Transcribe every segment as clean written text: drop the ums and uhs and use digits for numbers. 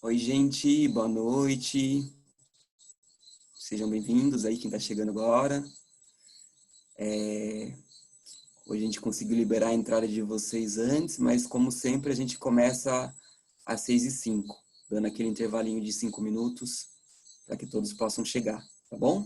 Oi, gente, boa noite. Sejam bem-vindos aí, quem está chegando agora. Hoje a gente conseguiu liberar a entrada de vocês antes, mas como sempre a gente começa às 6h05, dando aquele intervalinho de 5 minutos para que todos possam chegar, tá bom?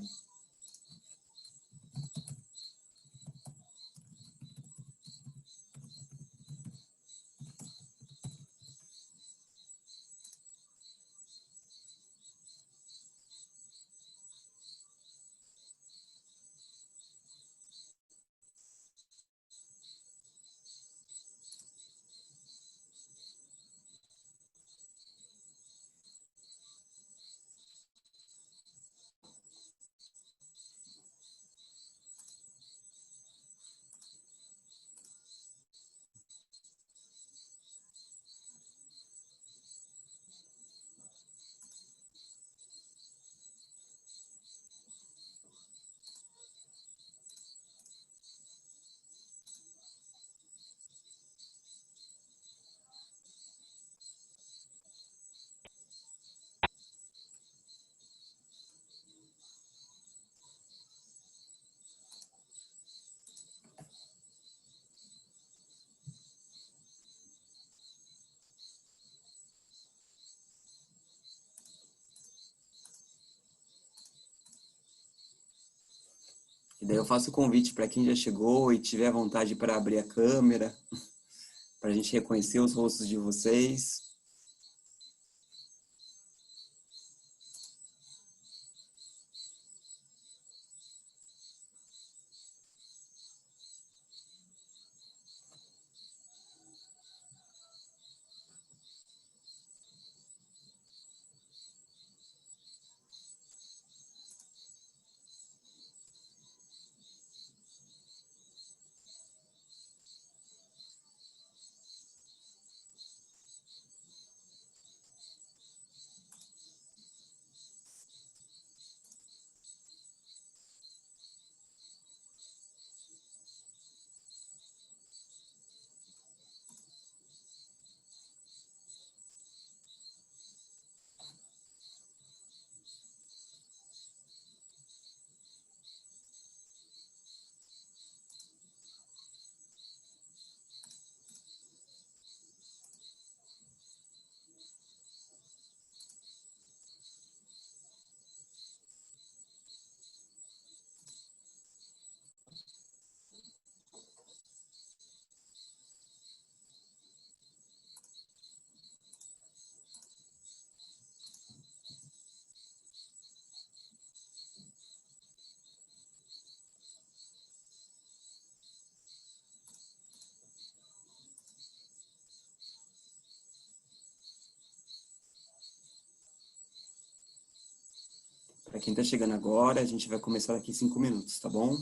E daí eu faço o convite para quem já chegou e tiver vontade para abrir a câmera, para a gente reconhecer os rostos de vocês. Para quem está chegando agora, a gente vai começar daqui 5 minutos, tá bom?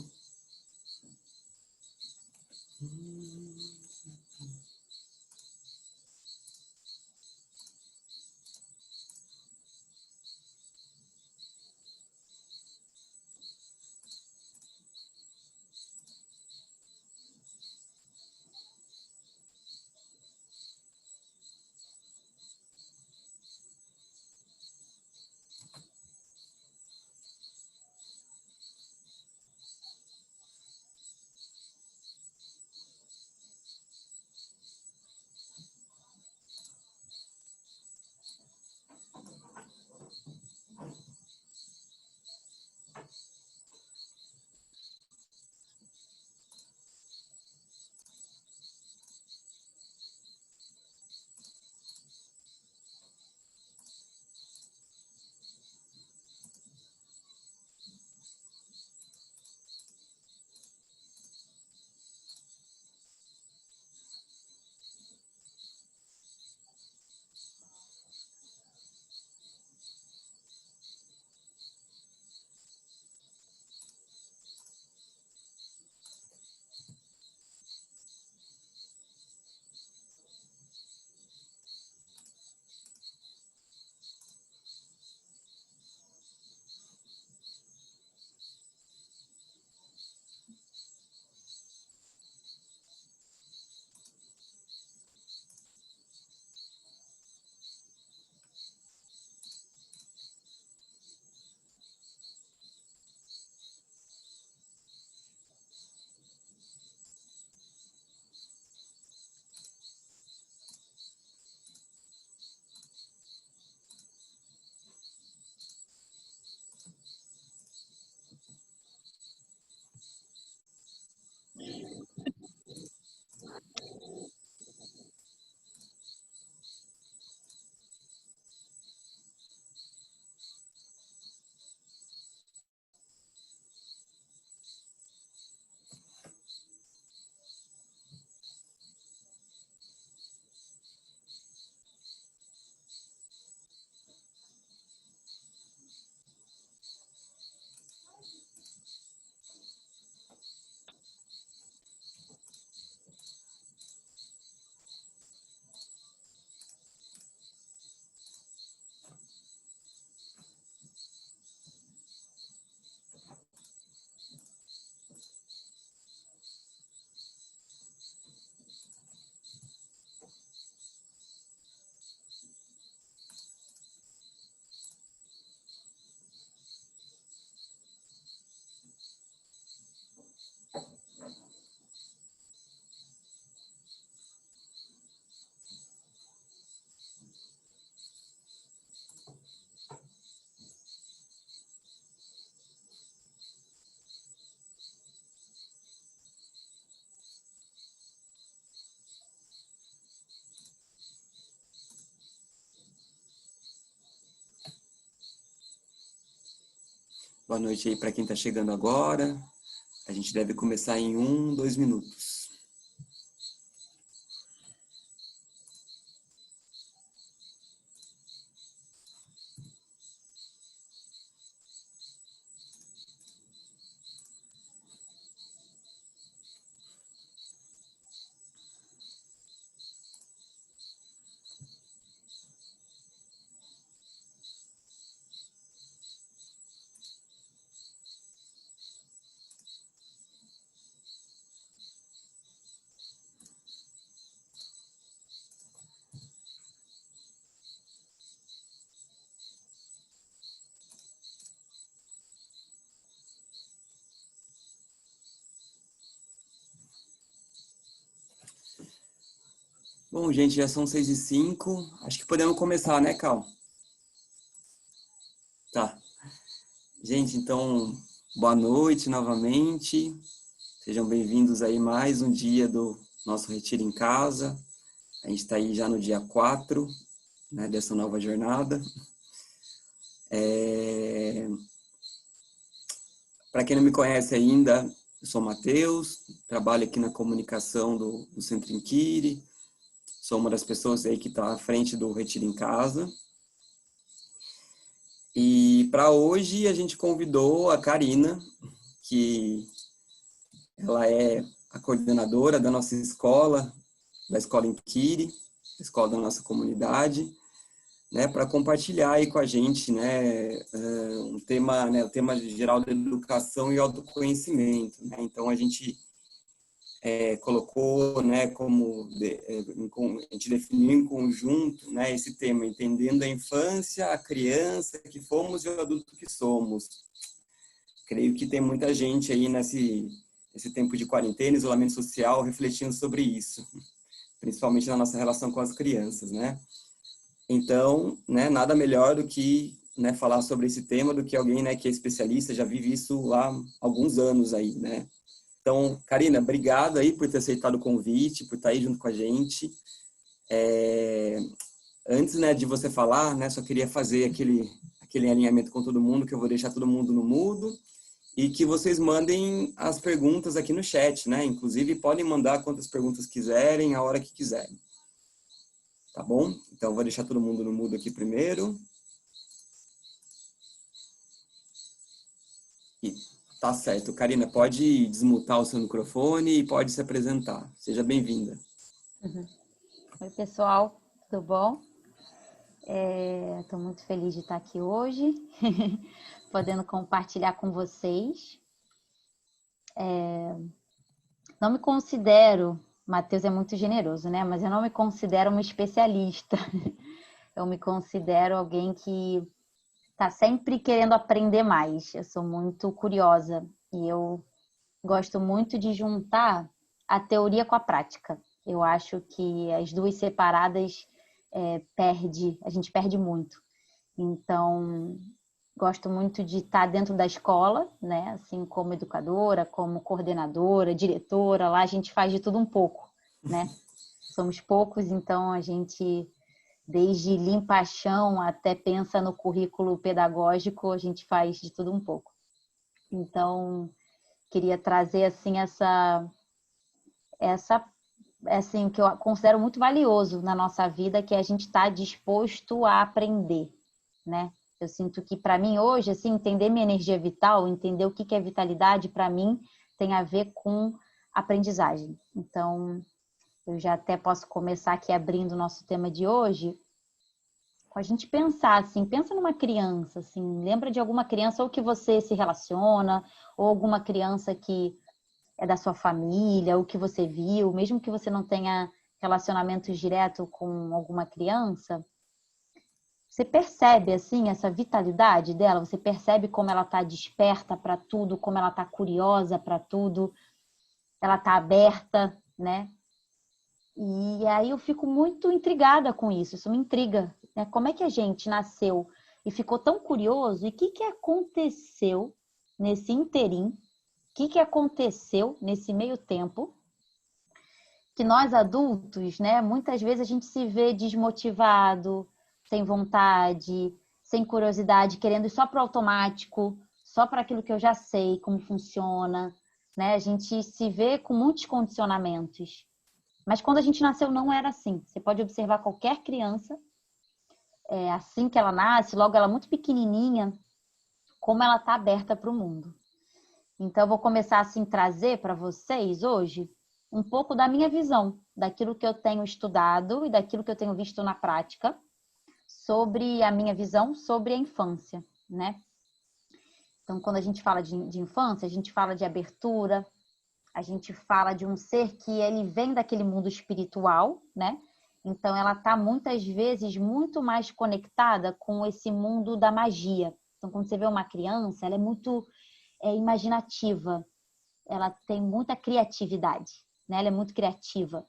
Boa noite aí para quem está chegando agora. A gente deve começar em 2 minutos. Bom, gente, já são 6h05. Acho que podemos começar, né, Cal? Tá. Gente, então, boa noite novamente. Sejam bem-vindos aí mais um dia do nosso Retiro em Casa. A gente está aí já no dia 4, né, dessa nova jornada. Para quem não me conhece ainda, eu sou Matheus, trabalho aqui na comunicação do Centro Inquiri. Sou uma das pessoas aí que está à frente do Retiro em Casa. E para hoje a gente convidou a Karina, que ela é a coordenadora da nossa escola, da Escola Inquiri, escola da nossa comunidade, né, para compartilhar aí com a gente, né, um tema, né, o tema geral da educação e autoconhecimento, né? Então a gente colocou, né, a gente definiu em conjunto, né, esse tema, entendendo a infância, a criança que fomos e o adulto que somos. Creio que tem muita gente aí nesse tempo de quarentena, isolamento social, refletindo sobre isso, principalmente na nossa relação com as crianças, né? Então, né, nada melhor do que, né, falar sobre esse tema do que alguém, né, que é especialista, já vive isso há alguns anos aí, né? Então, Karina, obrigado aí por ter aceitado o convite, por estar aí junto com a gente. Antes, né, de você falar, né, só queria fazer aquele alinhamento com todo mundo, que eu vou deixar todo mundo no mudo, e que vocês mandem as perguntas aqui no chat, né? Inclusive, podem mandar quantas perguntas quiserem, a hora que quiserem. Tá bom? Então, eu vou deixar todo mundo no mudo aqui primeiro. E tá certo. Karina, pode desmutar o seu microfone e pode se apresentar. Seja bem-vinda. Oi, pessoal, tudo bom? Estou muito feliz de estar aqui hoje, podendo compartilhar com vocês. Não me considero, Matheus é muito generoso, né? Mas eu não me considero uma especialista. Eu me considero alguém que está sempre querendo aprender mais. Eu sou muito curiosa e eu gosto muito de juntar a teoria com a prática. Eu acho que as duas separadas a gente perde muito. Então, gosto muito de estar dentro da escola, né? Assim, como educadora, como coordenadora, diretora, lá a gente faz de tudo um pouco, né? Somos poucos, então a gente, desde limpa chão até pensa no currículo pedagógico, a gente faz de tudo um pouco. Então, queria trazer, assim, essa assim, que eu considero muito valioso na nossa vida, que é a gente estar disposto a aprender, né? Eu sinto que, para mim, hoje, assim, entender minha energia vital, entender o que é vitalidade, para mim, tem a ver com aprendizagem. Então, eu já até posso começar aqui abrindo o nosso tema de hoje, com a gente pensar, assim, pensa numa criança, assim, lembra de alguma criança ou que você se relaciona, ou alguma criança que é da sua família, o que você viu, mesmo que você não tenha relacionamentos direto com alguma criança, você percebe, assim, essa vitalidade dela? Você percebe como ela está desperta para tudo, como ela está curiosa para tudo, ela está aberta, né? E aí eu fico muito intrigada com isso me intriga, né? Como é que a gente nasceu e ficou tão curioso e o que aconteceu nesse interim? O que aconteceu nesse meio tempo que nós adultos, né, muitas vezes a gente se vê desmotivado, sem vontade, sem curiosidade, querendo ir só para o automático, só para aquilo que eu já sei, como funciona, né? A gente se vê com muitos condicionamentos. Mas quando a gente nasceu não era assim. Você pode observar qualquer criança, assim que ela nasce, logo ela muito pequenininha, como ela está aberta para o mundo. Então eu vou começar assim trazer para vocês hoje um pouco da minha visão, daquilo que eu tenho estudado e daquilo que eu tenho visto na prática sobre a minha visão sobre a infância, né? Então, quando a gente fala de infância, a gente fala de abertura, a gente fala de um ser que ele vem daquele mundo espiritual, né? Então, ela está muitas vezes muito mais conectada com esse mundo da magia. Então, quando você vê uma criança, ela é muito imaginativa, ela tem muita criatividade, né? Ela é muito criativa.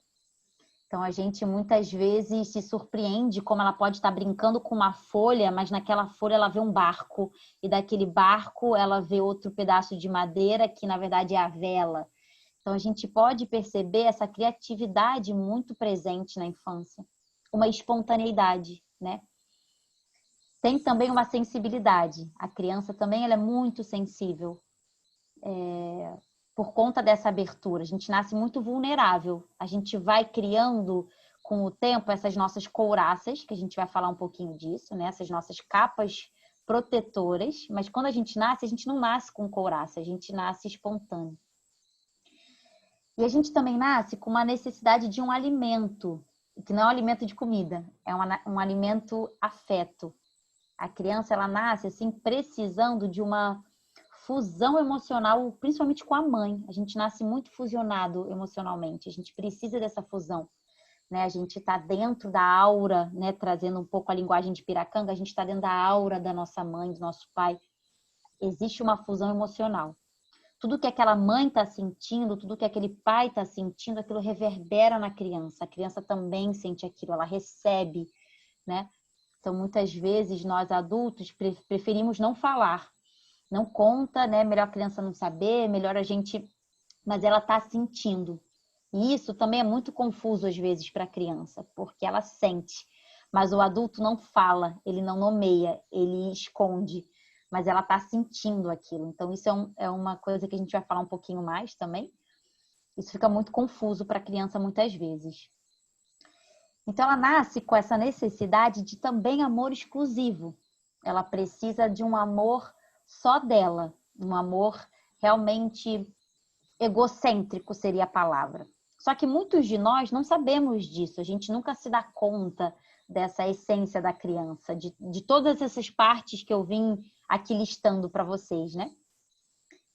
Então, a gente muitas vezes se surpreende como ela pode estar brincando com uma folha, mas naquela folha ela vê um barco, e daquele barco ela vê outro pedaço de madeira, que na verdade é a vela. Então, a gente pode perceber essa criatividade muito presente na infância, uma espontaneidade, né? Tem também uma sensibilidade. A criança também ela é muito sensível. Por conta dessa abertura, a gente nasce muito vulnerável. A gente vai criando com o tempo essas nossas couraças, que a gente vai falar um pouquinho disso, né? Essas nossas capas protetoras, mas quando a gente não nasce com couraça, a gente nasce espontâneo. E a gente também nasce com uma necessidade de um alimento, que não é um alimento de comida, é um alimento afeto. A criança, ela nasce assim precisando de uma fusão emocional, principalmente com a mãe. A gente nasce muito fusionado emocionalmente, a gente precisa dessa fusão, né? A gente está dentro da aura, né? Trazendo um pouco a linguagem de Piracanga, a gente está dentro da aura da nossa mãe, do nosso pai. Existe uma fusão emocional. Tudo que aquela mãe está sentindo, tudo que aquele pai está sentindo, aquilo reverbera na criança. A criança também sente aquilo, ela recebe, né? Então, muitas vezes, nós adultos preferimos não falar, não conta, né? Melhor a criança não saber, melhor a gente... Mas ela está sentindo. E isso também é muito confuso, às vezes, para a criança, porque ela sente. Mas o adulto não fala, ele não nomeia, ele esconde. Mas ela está sentindo aquilo. Então, isso é uma coisa que a gente vai falar um pouquinho mais também. Isso fica muito confuso para a criança, muitas vezes. Então, ela nasce com essa necessidade de também amor exclusivo. Ela precisa de um amor só dela, um amor realmente egocêntrico seria a palavra. Só que muitos de nós não sabemos disso, a gente nunca se dá conta dessa essência da criança, de todas essas partes que eu vim aqui listando para vocês, né?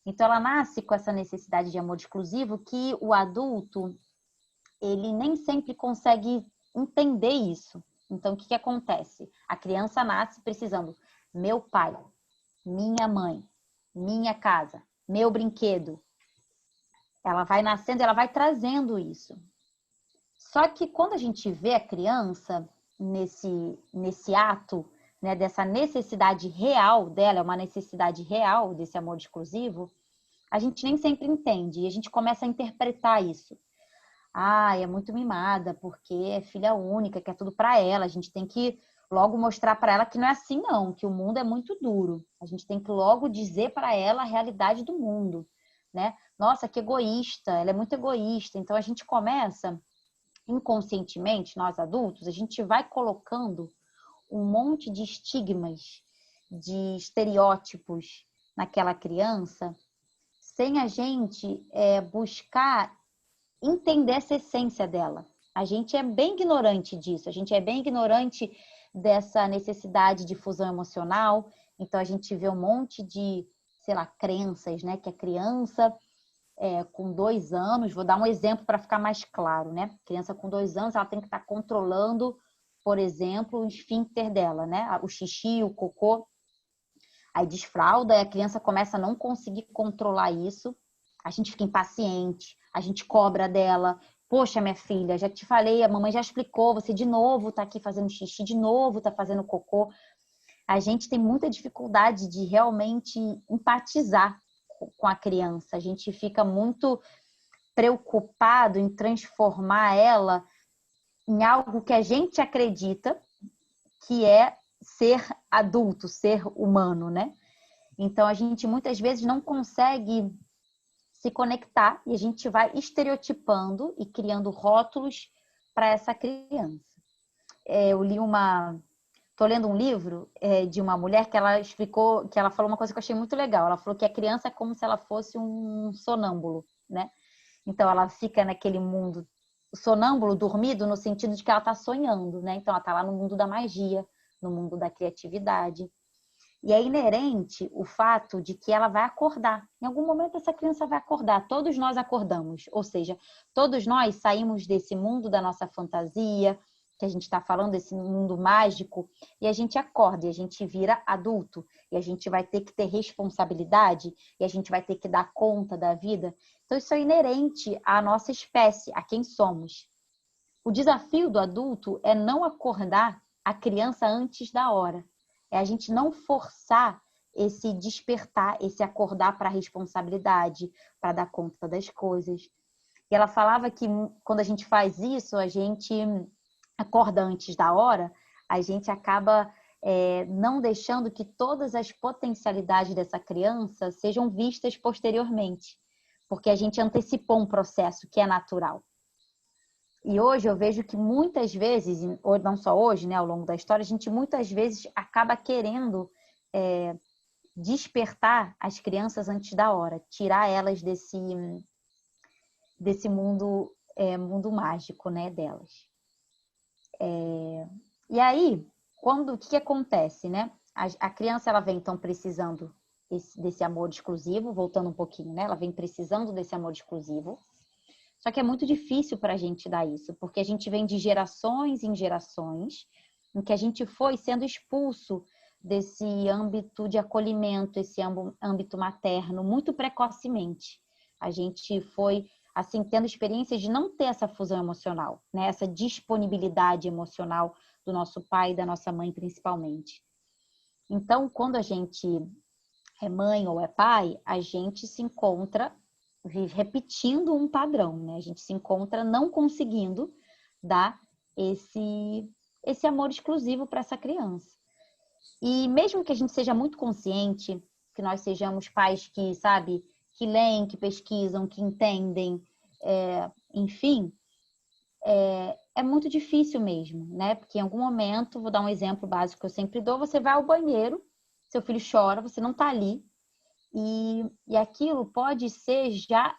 Então ela nasce com essa necessidade de amor exclusivo que o adulto, ele nem sempre consegue entender isso. Então o que acontece? A criança nasce precisando meu pai, minha mãe, minha casa, meu brinquedo. Ela vai nascendo, ela vai trazendo isso. Só que quando a gente vê a criança nesse ato, né, dessa necessidade real dela, é uma necessidade real desse amor exclusivo, a gente nem sempre entende e a gente começa a interpretar isso. Ah, é muito mimada porque é filha única, que é tudo para ela. A gente tem que logo mostrar para ela que não é assim não, que o mundo é muito duro. A gente tem que logo dizer para ela a realidade do mundo, né? Nossa, que egoísta, ela é muito egoísta. Então a gente começa inconscientemente, nós adultos, a gente vai colocando um monte de estigmas, de estereótipos naquela criança, sem a gente buscar entender essa essência dela. A gente é bem ignorante disso, a gente é bem ignorante dessa necessidade de fusão emocional. Então a gente vê um monte de, sei lá, crenças, né? Que a criança com 2 anos, vou dar um exemplo para ficar mais claro, né? Criança com 2 anos, ela tem que estar controlando, por exemplo, o esfíncter dela, né? O xixi, o cocô. Aí desfralda e a criança começa a não conseguir controlar isso. A gente fica impaciente, a gente cobra dela. Poxa, minha filha, já te falei, a mamãe já explicou, você de novo tá aqui fazendo xixi, de novo tá fazendo cocô. A gente tem muita dificuldade de realmente empatizar com a criança. A gente fica muito preocupado em transformar ela em algo que a gente acredita que é ser adulto, ser humano, né? Então, a gente muitas vezes não consegue se conectar e a gente vai estereotipando e criando rótulos para essa criança. Eu li Estou lendo um livro de uma mulher que ela explicou, que ela falou uma coisa que eu achei muito legal. Ela falou que a criança é como se ela fosse um sonâmbulo, né? Então, ela fica naquele mundo sonâmbulo, dormido, no sentido de que ela está sonhando, né? Então, ela está lá no mundo da magia, no mundo da criatividade. E é inerente o fato de que ela vai acordar. Em algum momento, essa criança vai acordar. Todos nós acordamos. Ou seja, todos nós saímos desse mundo da nossa fantasia, que a gente está falando, desse mundo mágico, e a gente acorda, e a gente vira adulto, e a gente vai ter que ter responsabilidade, e a gente vai ter que dar conta da vida. Então, isso é inerente à nossa espécie, a quem somos. O desafio do adulto é não acordar a criança antes da hora. É a gente não forçar esse despertar, esse acordar para a responsabilidade, para dar conta das coisas. E ela falava que quando a gente faz isso, a gente acorda antes da hora, a gente acaba não deixando que todas as potencialidades dessa criança sejam vistas posteriormente, porque a gente antecipou um processo que é natural. E hoje eu vejo que muitas vezes, não só hoje, né, ao longo da história, a gente muitas vezes acaba querendo despertar as crianças antes da hora, tirar elas desse mundo mágico, né, delas. E aí, o que acontece, né? A criança ela vem então precisando desse amor exclusivo, voltando um pouquinho, né? Ela vem precisando desse amor exclusivo. Só que é muito difícil para a gente dar isso, porque a gente vem de gerações em gerações, em que a gente foi sendo expulso desse âmbito de acolhimento, esse âmbito materno, muito precocemente. A gente foi, assim, tendo experiências de não ter essa fusão emocional, né? Essa disponibilidade emocional do nosso pai e da nossa mãe, principalmente. Então, quando a gente é mãe ou é pai, a gente se encontra repetindo um padrão, né? A gente se encontra não conseguindo dar esse amor exclusivo para essa criança. E mesmo que a gente seja muito consciente, que nós sejamos pais que, sabe, que leem, que pesquisam, que entendem, enfim, é muito difícil mesmo, né? Porque em algum momento, vou dar um exemplo básico que eu sempre dou, você vai ao banheiro, seu filho chora, você não está ali, e aquilo pode ser já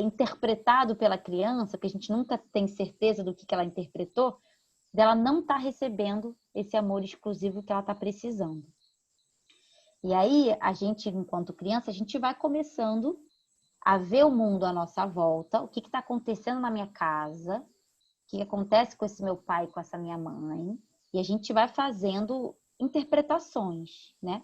interpretado pela criança, que a gente nunca tem certeza do que ela interpretou, dela não estar recebendo esse amor exclusivo que ela está precisando. E aí, a gente, enquanto criança, a gente vai começando a ver o mundo à nossa volta, o que está acontecendo na minha casa, o que acontece com esse meu pai, com essa minha mãe, e a gente vai fazendo interpretações, né?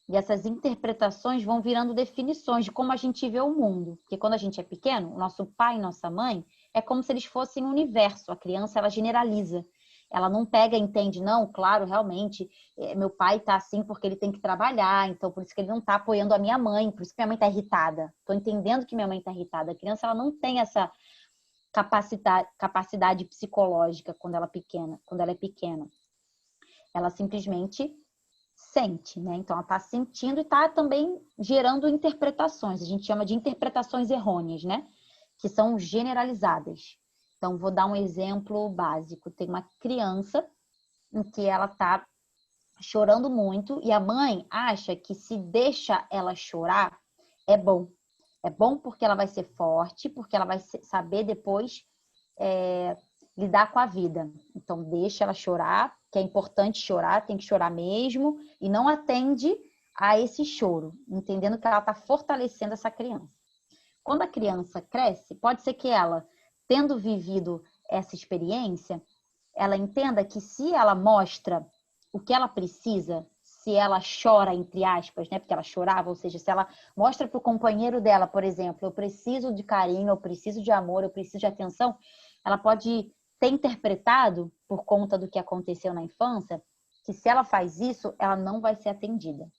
E essas interpretações vão virando definições de como a gente vê o mundo. Porque quando a gente é pequeno, o nosso pai e nossa mãe é como se eles fossem um universo. A criança, ela generaliza. Ela não pega e entende, não, claro, realmente, meu pai tá assim porque ele tem que trabalhar, então por isso que ele não tá apoiando a minha mãe, por isso que minha mãe tá irritada. Tô entendendo que minha mãe tá irritada. A criança, ela não tem essa capacidade psicológica quando ela é pequena. Ela simplesmente sente, né? Então, ela está sentindo e está também gerando interpretações. A gente chama de interpretações errôneas, né? Que são generalizadas. Então, vou dar um exemplo básico. Tem uma criança em que ela está chorando muito e a mãe acha que se deixa ela chorar, é bom. É bom porque ela vai ser forte, porque ela vai saber depois lidar com a vida. Então, deixa ela chorar, que é importante chorar, tem que chorar mesmo, e não atende a esse choro, entendendo que ela está fortalecendo essa criança. Quando a criança cresce, pode ser que ela, tendo vivido essa experiência, ela entenda que se ela mostra o que ela precisa, se ela chora, entre aspas, né? Porque ela chorava, ou seja, se ela mostra para o companheiro dela, por exemplo, eu preciso de carinho, eu preciso de amor, eu preciso de atenção, ela pode ter interpretado, por conta do que aconteceu na infância, que se ela faz isso, ela não vai ser atendida.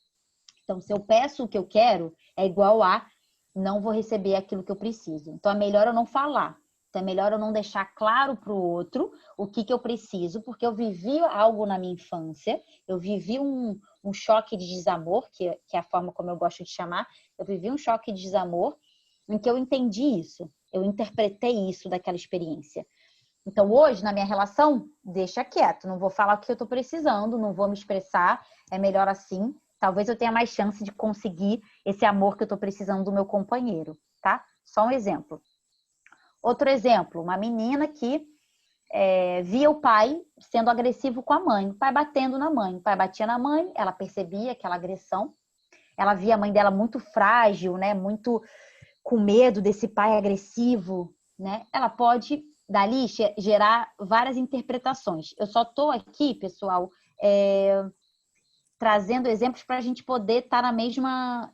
Então, se eu peço o que eu quero, é igual a não vou receber aquilo que eu preciso. Então, é melhor eu não falar. Então é melhor eu não deixar claro para o outro o que eu preciso, porque eu vivi algo na minha infância, eu vivi um choque de desamor, que é a forma como eu gosto de chamar, eu vivi um choque de desamor em que eu entendi isso, eu interpretei isso daquela experiência. Então, hoje, na minha relação, deixa quieto. Não vou falar o que eu tô precisando, não vou me expressar. É melhor assim. Talvez eu tenha mais chance de conseguir esse amor que eu tô precisando do meu companheiro, tá? Só um exemplo. Outro exemplo, uma menina que via o pai sendo agressivo com a mãe, o pai batendo na mãe. O pai batia na mãe, ela percebia aquela agressão. Ela via a mãe dela muito frágil, né? Muito com medo desse pai agressivo, né? Ela pode dali gerar várias interpretações. Eu só estou aqui, pessoal, trazendo exemplos para a gente poder estar na mesma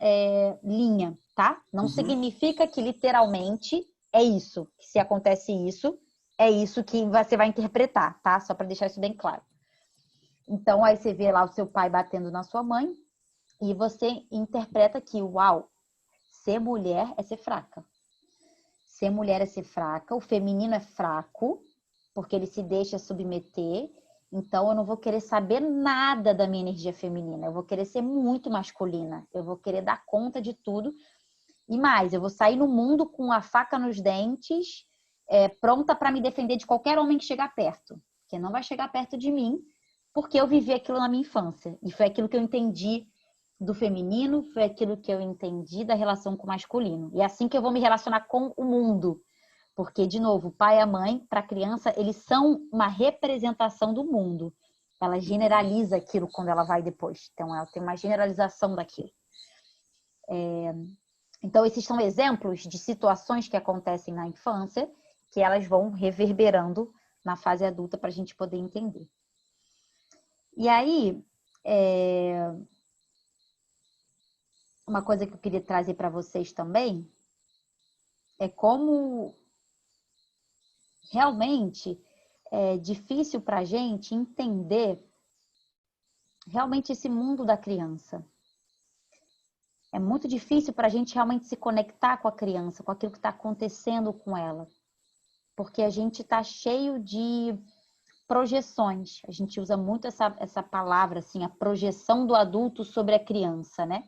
linha, tá? Não significa que literalmente é isso, que se acontece isso, é isso que você vai interpretar, tá? Só para deixar isso bem claro. Então, aí você vê lá o seu pai batendo na sua mãe e você interpreta que, uau, ser mulher é ser fraca. Ser mulher é ser fraca, o feminino é fraco, porque ele se deixa submeter, então eu não vou querer saber nada da minha energia feminina, eu vou querer ser muito masculina, eu vou querer dar conta de tudo, e mais, eu vou sair no mundo com a faca nos dentes, pronta para me defender de qualquer homem que chegar perto, que não vai chegar perto de mim, porque eu vivi aquilo na minha infância, e foi aquilo que eu entendi do feminino, foi aquilo que eu entendi da relação com o masculino. E é assim que eu vou me relacionar com o mundo. Porque, de novo, o pai e a mãe, para a criança, eles são uma representação do mundo. Ela generaliza aquilo quando ela vai depois. Então, ela tem uma generalização daquilo. Então, esses são exemplos de situações que acontecem na infância, que elas vão reverberando na fase adulta para a gente poder entender. E aí, uma coisa que eu queria trazer para vocês também é como realmente é difícil para a gente entender realmente esse mundo da criança. É muito difícil para a gente realmente se conectar com a criança, com aquilo que está acontecendo com ela. Porque a gente está cheio de projeções. A gente usa muito essa palavra, assim, a projeção do adulto sobre a criança, né?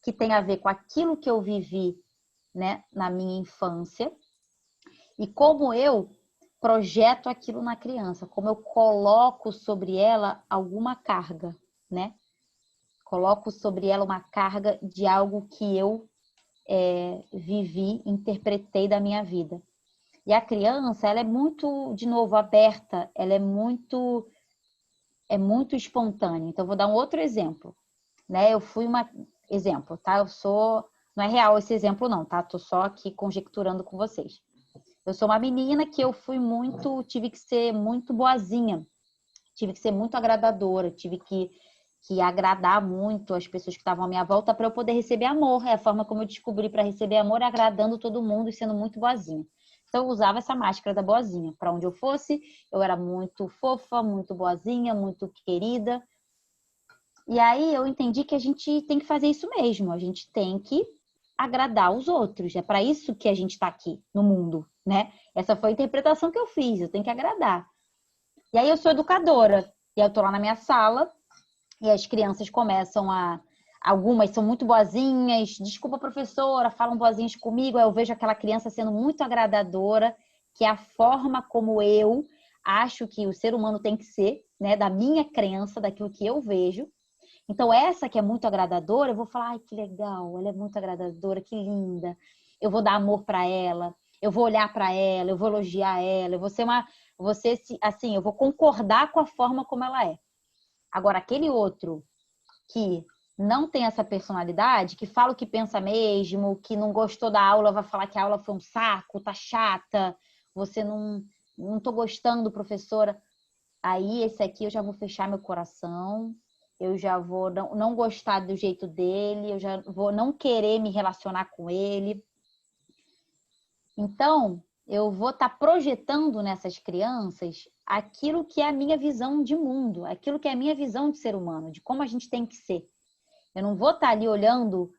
Que tem a ver com aquilo que eu vivi, né, na minha infância e como eu projeto aquilo na criança, como eu coloco sobre ela alguma carga, né? Coloco sobre ela uma carga de algo que eu vivi, interpretei da minha vida. E a criança, ela é muito, de novo, aberta, ela é muito espontânea. Então, vou dar um outro exemplo, né? Eu fui exemplo, tá? Não é real esse exemplo não, tá? Tô só aqui conjecturando com vocês. Eu sou uma menina que eu tive que ser muito boazinha, tive que ser muito agradadora, tive que agradar muito as pessoas que estavam à minha volta para eu poder receber amor. É a forma como eu descobri para receber amor, agradando todo mundo e sendo muito boazinha. Então eu usava essa máscara da boazinha. Para onde eu fosse, eu era muito fofa, muito boazinha, muito querida. E aí eu entendi que a gente tem que fazer isso mesmo, a gente tem que agradar os outros. É para isso que a gente está aqui no mundo, né? Essa foi a interpretação que eu fiz, eu tenho que agradar. E aí eu sou educadora, e eu tô lá na minha sala, e as crianças começam algumas são muito boazinhas, desculpa professora, falam boazinhas comigo, aí eu vejo aquela criança sendo muito agradadora, que é a forma como eu acho que o ser humano tem que ser, né? Da minha crença, daquilo que eu vejo. Então, essa que é muito agradadora, eu vou falar, ai, que legal, ela é muito agradadora, que linda. Eu vou dar amor para ela, eu vou olhar para ela, eu vou elogiar ela, eu vou ser assim, eu vou concordar com a forma como ela é. Agora, aquele outro que não tem essa personalidade, que fala o que pensa mesmo, que não gostou da aula, vai falar que a aula foi um saco, tá chata, você não tô gostando, professora. Aí, esse aqui eu já vou fechar meu coração, eu já vou não gostar do jeito dele, eu já vou não querer me relacionar com ele. Então, eu vou estar projetando nessas crianças aquilo que é a minha visão de mundo, aquilo que é a minha visão de ser humano, de como a gente tem que ser. Eu não vou estar ali olhando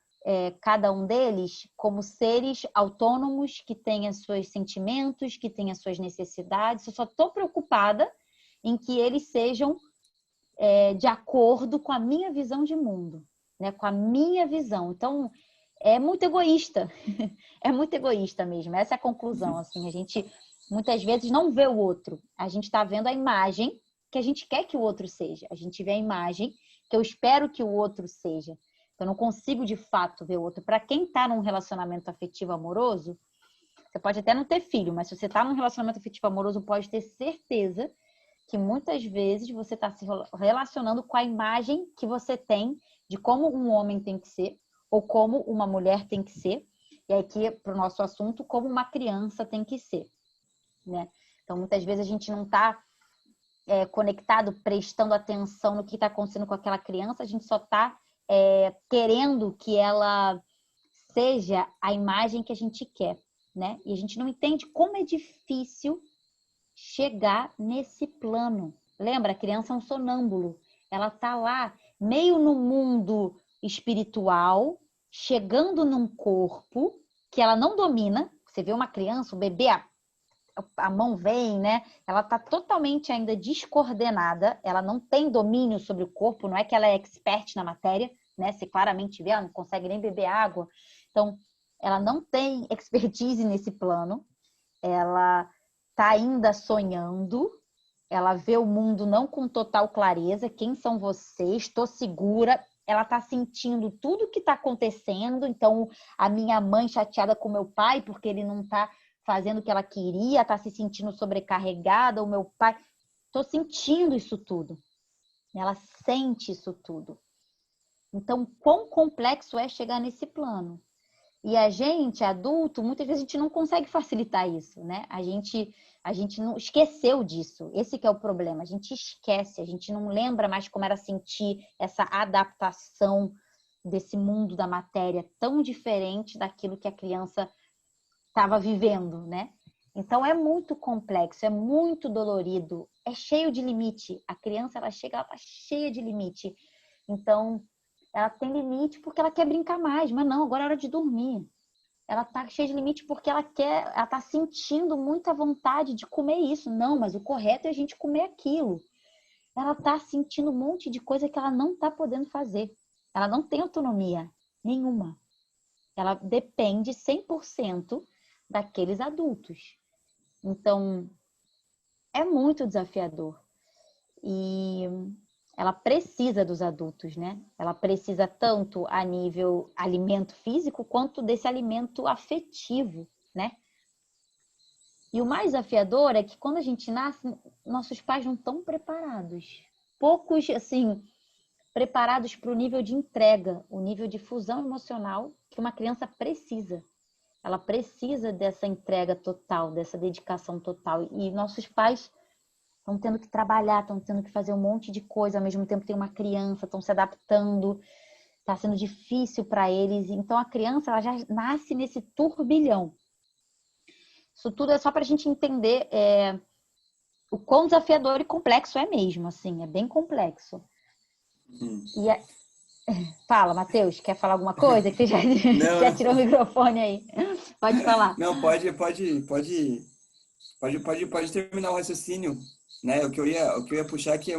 cada um deles como seres autônomos que têm os seus sentimentos, que têm as suas necessidades. Eu só estou preocupada em que eles sejam de acordo com a minha visão de mundo, né? Com a minha visão. Então, é muito egoísta. É muito egoísta mesmo. Essa é a conclusão. Assim, a gente muitas vezes não vê o outro. A gente está vendo a imagem que a gente quer que o outro seja. A gente vê a imagem que eu espero que o outro seja. Eu não consigo, de fato, ver o outro. Para quem está num relacionamento afetivo amoroso, você pode até não ter filho, mas se você está num relacionamento afetivo amoroso, pode ter certeza que muitas vezes você está se relacionando com a imagem que você tem de como um homem tem que ser ou como uma mulher tem que ser. E aqui, para o nosso assunto, como uma criança tem que ser, né? Então, muitas vezes a gente não está conectado, prestando atenção no que está acontecendo com aquela criança, a gente só está querendo que ela seja a imagem que a gente quer, né? E a gente não entende como é difícil chegar nesse plano. Lembra, a criança é um sonâmbulo. Ela tá lá, meio no mundo espiritual, chegando num corpo que ela não domina. Você vê uma criança, o bebê, a mão vem, né? Ela tá totalmente ainda descoordenada, ela não tem domínio sobre o corpo, não é que ela é expert na matéria, né? Você claramente vê, ela não consegue nem beber água. Então, ela não tem expertise nesse plano, ela tá ainda sonhando, ela vê o mundo não com total clareza, quem são vocês, estou segura, ela está sentindo tudo o que está acontecendo, então a minha mãe chateada com meu pai porque ele não está fazendo o que ela queria, está se sentindo sobrecarregada, o meu pai, estou sentindo isso tudo, ela sente isso tudo. Então, quão complexo é chegar nesse plano? E a gente, adulto, muitas vezes a gente não consegue facilitar isso, né? A gente não esqueceu disso. Esse que é o problema. A gente esquece, a gente não lembra mais como era sentir essa adaptação desse mundo da matéria tão diferente daquilo que a criança estava vivendo, né? Então é muito complexo, é muito dolorido, é cheio de limite. A criança, ela chega, ela tá cheia de limite. Então, ela tem limite porque ela quer brincar mais, mas não, agora é hora de dormir. Ela tá cheia de limite porque ela tá sentindo muita vontade de comer isso. Não, mas o correto é a gente comer aquilo. Ela tá sentindo um monte de coisa que ela não tá podendo fazer. Ela não tem autonomia nenhuma. Ela depende 100% daqueles adultos. Então, é muito desafiador. E ela precisa dos adultos, né? Ela precisa tanto a nível alimento físico quanto desse alimento afetivo, né? E o mais desafiador é que quando a gente nasce, nossos pais não estão preparados. Poucos, assim, preparados para o nível de entrega, o nível de fusão emocional que uma criança precisa. Ela precisa dessa entrega total, dessa dedicação total. E nossos pais estão tendo que trabalhar, estão tendo que fazer um monte de coisa, ao mesmo tempo tem uma criança, estão se adaptando, está sendo difícil para eles. Então a criança, ela já nasce nesse turbilhão. Isso tudo é só para a gente entender o quão desafiador e complexo é mesmo, assim, é bem complexo. Fala, Matheus, quer falar alguma coisa? Que você já tirou o microfone aí. Pode falar. Não, pode terminar o raciocínio, né? O que eu ia puxar aqui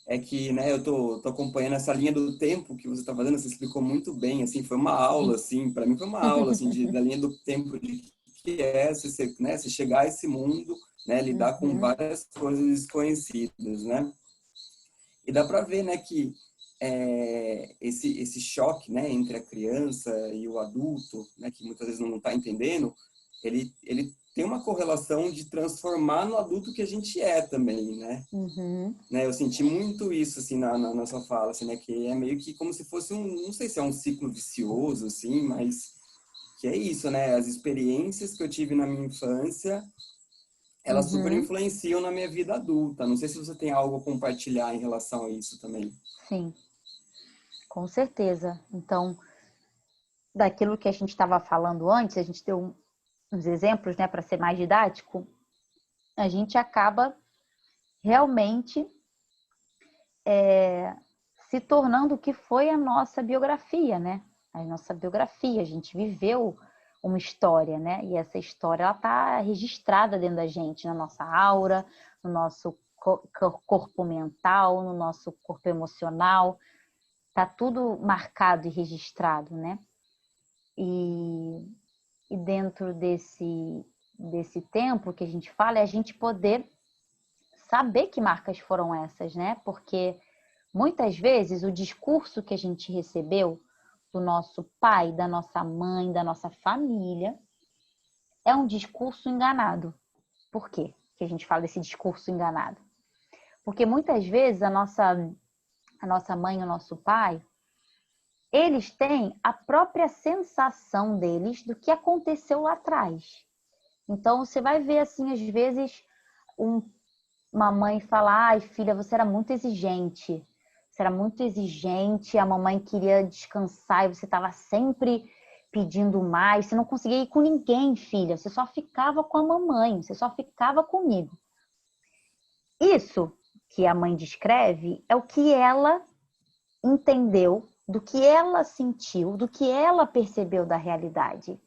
é que, né, eu tô acompanhando essa linha do tempo que você está fazendo, você explicou muito bem, assim, foi uma aula, assim, para mim foi uma aula, assim, da linha do tempo de que você chegar a esse mundo, né, lidar com várias coisas desconhecidas, né? E dá para ver, né, que esse choque, né, entre a criança e o adulto, né, que muitas vezes não está entendendo, ele tem uma correlação de transformar no adulto que a gente é também, né? Né, eu senti muito isso, assim, na nossa fala, assim, né, que é meio que como se fosse não sei se é um ciclo vicioso, assim, mas que é isso, né? As experiências que eu tive na minha infância, elas super influenciam na minha vida adulta. Não sei se você tem algo a compartilhar em relação a isso também. Sim, com certeza. Então, daquilo que a gente estava falando antes, a gente deu uns exemplos, né, para ser mais didático, a gente acaba realmente se tornando o que foi a nossa biografia, né? A nossa biografia, a gente viveu uma história, né? E essa história, ela tá registrada dentro da gente, na nossa aura, no nosso corpo mental, no nosso corpo emocional. Tá tudo marcado e registrado, né? E dentro desse tempo que a gente fala, é a gente poder saber que marcas foram essas, né? Porque muitas vezes o discurso que a gente recebeu do nosso pai, da nossa mãe, da nossa família, é um discurso enganado. Por quê que a gente fala desse discurso enganado? Porque muitas vezes a nossa mãe, o nosso pai, eles têm a própria sensação deles do que aconteceu lá atrás. Então, você vai ver, assim, às vezes, uma mãe falar: ai, filha, você era muito exigente. Você era muito exigente, a mamãe queria descansar e você estava sempre pedindo mais. Você não conseguia ir com ninguém, filha. Você só ficava com a mamãe, você só ficava comigo. Isso que a mãe descreve é o que ela entendeu, do que ela sentiu, do que ela percebeu da realidade.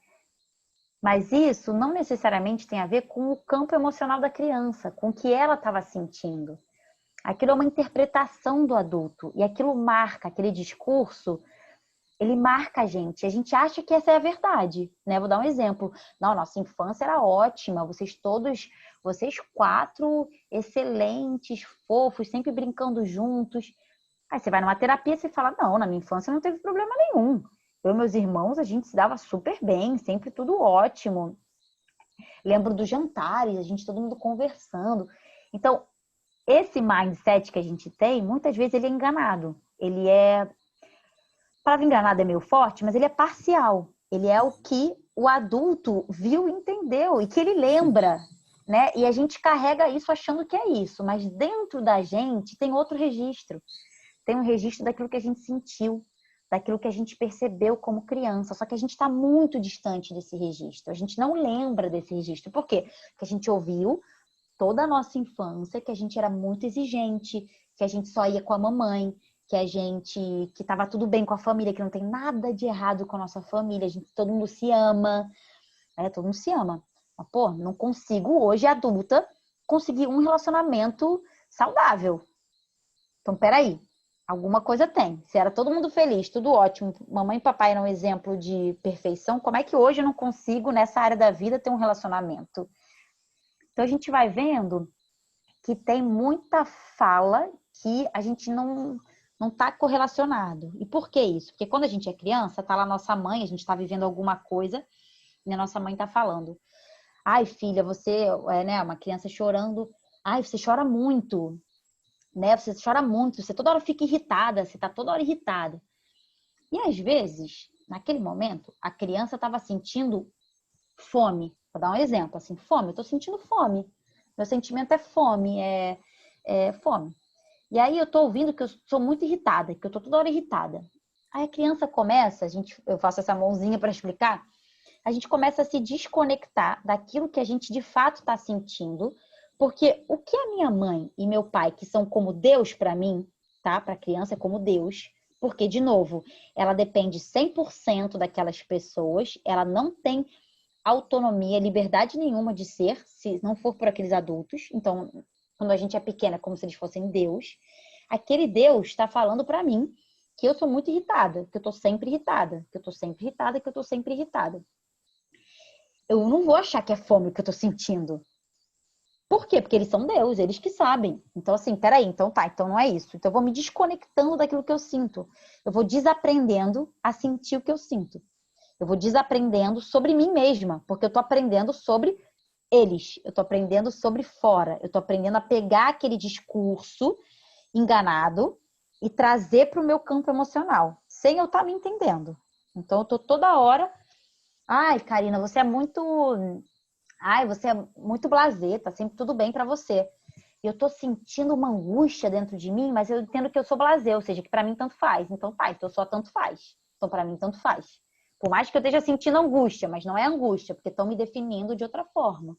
Mas isso não necessariamente tem a ver com o campo emocional da criança, com o que ela estava sentindo. Aquilo é uma interpretação do adulto e aquilo marca, aquele discurso, ele marca a gente acha que essa é a verdade, né? Vou dar um exemplo. Não, nossa infância era ótima, vocês quatro excelentes, fofos, sempre brincando juntos. Aí você vai numa terapia e você fala: não, na minha infância não teve problema nenhum. Eu e meus irmãos, a gente se dava super bem, sempre tudo ótimo. Lembro dos jantares, a gente todo mundo conversando. Então, esse mindset que a gente tem, muitas vezes ele é enganado. Ele é... A palavra enganado é meio forte, mas ele é parcial. Ele é o que o adulto viu e entendeu, e que ele lembra, né? E a gente carrega isso achando que é isso, mas dentro da gente tem outro registro. Tem um registro daquilo que a gente sentiu, daquilo que a gente percebeu como criança. Só que a gente está muito distante desse registro. A gente não lembra desse registro. Por quê? Porque a gente ouviu toda a nossa infância que a gente era muito exigente, que a gente só ia com a mamãe, que estava tudo bem com a família, que não tem nada de errado com a nossa família, todo mundo se ama, todo mundo se ama. Mas, pô, não consigo hoje, adulta, conseguir um relacionamento saudável. Então, peraí, alguma coisa tem. Se era todo mundo feliz, tudo ótimo, mamãe e papai eram um exemplo de perfeição, como é que hoje eu não consigo, nessa área da vida, ter um relacionamento? Então, a gente vai vendo que tem muita fala que a gente não está correlacionado. E por que isso? Porque quando a gente é criança, tá lá nossa mãe, a gente está vivendo alguma coisa e a nossa mãe está falando: ai, filha, você é, né, uma criança chorando, ai, você chora muito, né? Você chora muito, você toda hora fica irritada, você tá toda hora irritada. E às vezes, naquele momento, a criança estava sentindo fome. Vou dar um exemplo, assim, fome, eu tô sentindo fome. Meu sentimento é fome, é fome. E aí eu tô ouvindo que eu sou muito irritada, que eu tô toda hora irritada. Aí a criança começa, eu faço essa mãozinha para explicar, a gente começa a se desconectar daquilo que a gente de fato está sentindo, porque o que a minha mãe e meu pai, que são como Deus para mim, tá? Para a criança é como Deus, porque, de novo, ela depende 100% daquelas pessoas, ela não tem autonomia, liberdade nenhuma de ser, se não for por aqueles adultos. Então, quando a gente é pequena, é como se eles fossem Deus. Aquele Deus está falando para mim que eu sou muito irritada, que eu tô sempre irritada, que eu tô sempre irritada, que eu tô sempre irritada. Eu não vou achar que é fome que eu tô sentindo. Por quê? Porque eles são Deus, eles que sabem. Então, assim, peraí, então tá, então não é isso. Então eu vou me desconectando daquilo que eu sinto. Eu vou desaprendendo a sentir o que eu sinto. Eu vou desaprendendo sobre mim mesma, porque eu tô aprendendo sobre eles. Eu tô aprendendo sobre fora. Eu tô aprendendo a pegar aquele discurso enganado e trazer para o meu campo emocional, sem eu estar me entendendo. Então eu tô toda hora: ai, Karina, você é muito... ai, você é muito blasé, tá sempre tudo bem para você. E eu tô sentindo uma angústia dentro de mim, mas eu entendo que eu sou blasé, ou seja, que para mim tanto faz. Então tá, então eu só tanto faz. Então para mim tanto faz. Por mais que eu esteja sentindo angústia, mas não é angústia, porque estão me definindo de outra forma.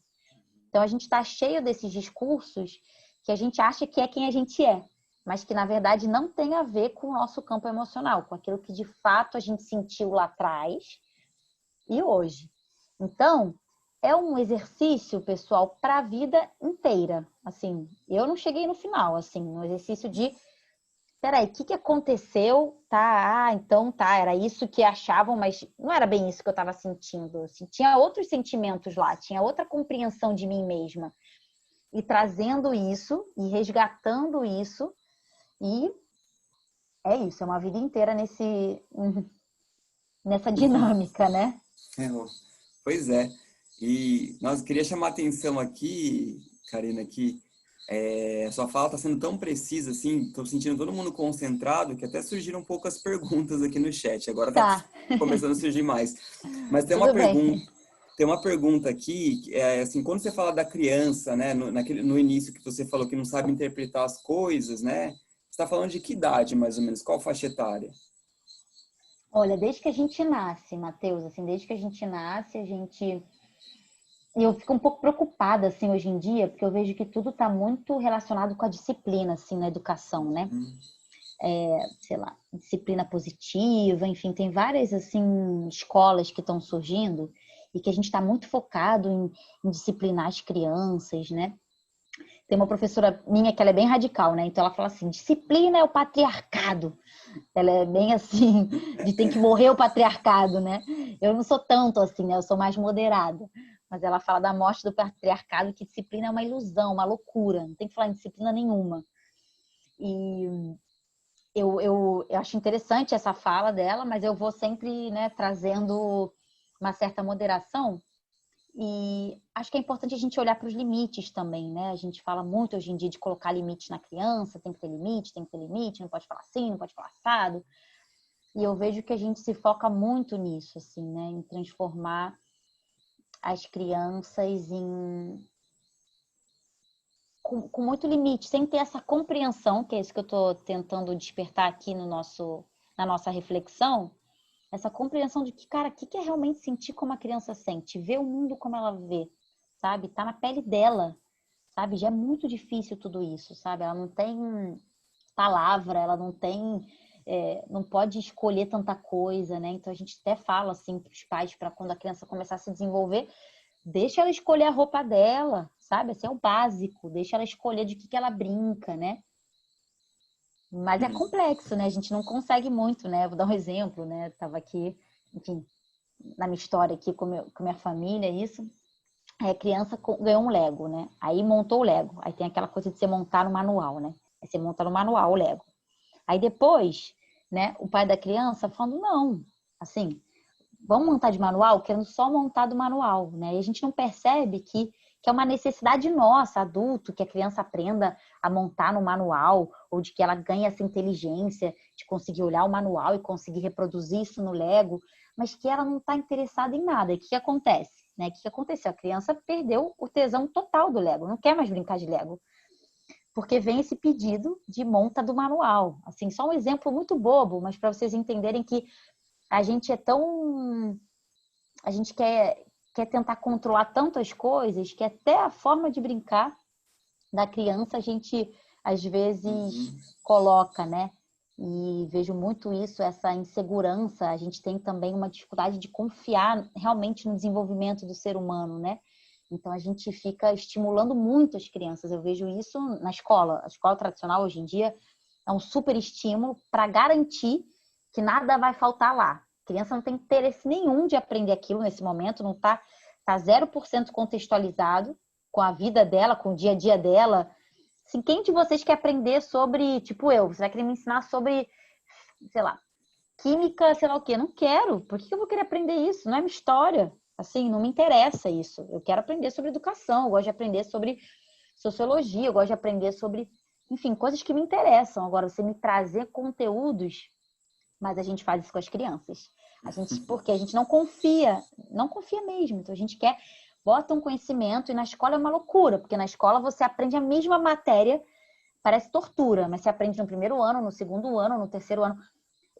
Então a gente tá cheio desses discursos que a gente acha que é quem a gente é. mas que na verdade não tem a ver com o nosso campo emocional, com aquilo que de fato a gente sentiu lá atrás e hoje. Então, é um exercício, pessoal, para a vida inteira. Assim, eu não cheguei no final, assim, no exercício de, peraí, o que aconteceu? Tá, então tá, era isso que achavam, mas não era bem isso que eu estava sentindo. Assim, tinha outros sentimentos lá, tinha outra compreensão de mim mesma. E trazendo isso, e resgatando isso, e é isso, é uma vida inteira nessa dinâmica, né? É, pois é. E nós queria chamar a atenção aqui, Karina, que a sua fala está sendo tão precisa, assim, estou sentindo todo mundo concentrado, que até surgiram poucas perguntas aqui no chat. Agora está Tá, começando a surgir mais. Mas tudo bem. tem uma pergunta aqui, assim, quando você fala da criança, né, no início que você falou que não sabe interpretar as coisas, né, você está falando de que idade, mais ou menos? Qual faixa etária? Olha, desde que a gente nasce, Matheus, assim, desde que a gente nasce, eu fico um pouco preocupada, assim, hoje em dia, porque eu vejo que tudo está muito relacionado com a disciplina, assim, na educação, né? Sei lá, disciplina positiva, enfim, tem várias, assim, escolas que estão surgindo e que a gente está muito focado em disciplinar as crianças, né? Tem uma professora minha que ela é bem radical, né? Então ela fala assim, disciplina é o patriarcado. Ela é bem assim, de tem que morrer o patriarcado, né? Eu não sou tanto assim, né? Eu sou mais moderada. Mas ela fala da morte do patriarcado, que disciplina é uma ilusão, uma loucura. Não tem que falar em disciplina nenhuma. E eu acho interessante essa fala dela, mas eu vou sempre, né, trazendo uma certa moderação. E acho que é importante a gente olhar para os limites também, né? A gente fala muito hoje em dia de colocar limite na criança, tem que ter limite, tem que ter limite, não pode falar assim, não pode falar assado. E eu vejo que a gente se foca muito nisso, assim, né? Em transformar as crianças com muito limite, sem ter essa compreensão, que é isso que eu estou tentando despertar aqui na nossa reflexão, essa compreensão de que, cara, o que é realmente sentir como a criança sente, ver o mundo como ela vê, sabe? Tá na pele dela, sabe? Já é muito difícil tudo isso, sabe? Ela não tem palavra, ela não tem, não pode escolher tanta coisa, né? Então a gente até fala assim para os pais, para quando a criança começar a se desenvolver, deixa ela escolher a roupa dela, sabe? Esse é o básico, deixa ela escolher de que ela brinca, né? Mas é complexo, né? A gente não consegue muito, né? Vou dar um exemplo, né? Tava aqui, enfim, na minha história aqui com minha família, isso. A criança ganhou um Lego, né? Aí montou o Lego. Aí tem aquela coisa de você montar no manual, né? Aí você monta no manual o Lego. Aí depois, né, o pai da criança falando, não, assim, vamos montar de manual, querendo só montar do manual, né? E a gente não percebe que é uma necessidade nossa, adulto, que a criança aprenda a montar no manual, ou de que ela ganhe essa inteligência de conseguir olhar o manual e conseguir reproduzir isso no Lego, mas que ela não está interessada em nada. E o que acontece? Né? O que aconteceu? A criança perdeu o tesão total do Lego, não quer mais brincar de Lego. Porque vem esse pedido de monta do manual. Assim, só um exemplo muito bobo, mas para vocês entenderem que a gente é tão... A gente quer tentar controlar tantas coisas que até a forma de brincar da criança a gente, às vezes, coloca, né? E vejo muito isso, essa insegurança. A gente tem também uma dificuldade de confiar realmente no desenvolvimento do ser humano, né? Então, a gente fica estimulando muito as crianças. Eu vejo isso na escola. A escola tradicional, hoje em dia, é um super estímulo para garantir que nada vai faltar lá. A criança não tem interesse nenhum de aprender aquilo nesse momento, não tá 0% contextualizado com a vida dela, com o dia a dia dela. Assim, quem de vocês quer aprender sobre, tipo eu, você vai querer me ensinar sobre, sei lá, química, sei lá o quê? Não quero. Por que eu vou querer aprender isso? Não é minha história. Assim, não me interessa isso. Eu quero aprender sobre educação, eu gosto de aprender sobre sociologia, eu gosto de aprender sobre, enfim, coisas que me interessam. Agora, você me trazer conteúdos, mas a gente faz isso com as crianças. Porque a gente não confia mesmo. Então a gente bota um conhecimento e na escola é uma loucura, porque na escola você aprende a mesma matéria, parece tortura, mas você aprende no primeiro ano, no segundo ano, no terceiro ano.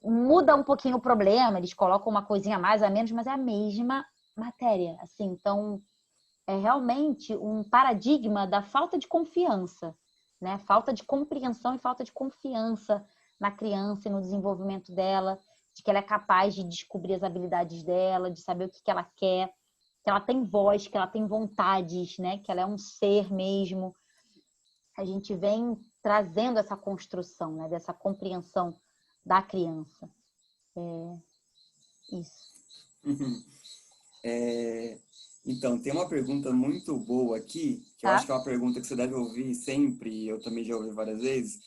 Muda um pouquinho o problema, eles colocam uma coisinha a mais, a menos, mas é a mesma matéria. Assim, então, é realmente um paradigma da falta de confiança, né? Falta de compreensão e falta de confiança na criança e no desenvolvimento dela, de que ela é capaz de descobrir as habilidades dela, de saber o que ela quer, que ela tem voz, que ela tem vontades, né? Que ela é um ser mesmo. A gente vem trazendo essa construção, né? Dessa compreensão da criança. Isso. Então, tem uma pergunta muito boa aqui, que eu acho que é uma pergunta que você deve ouvir sempre, e eu também já ouvi várias vezes,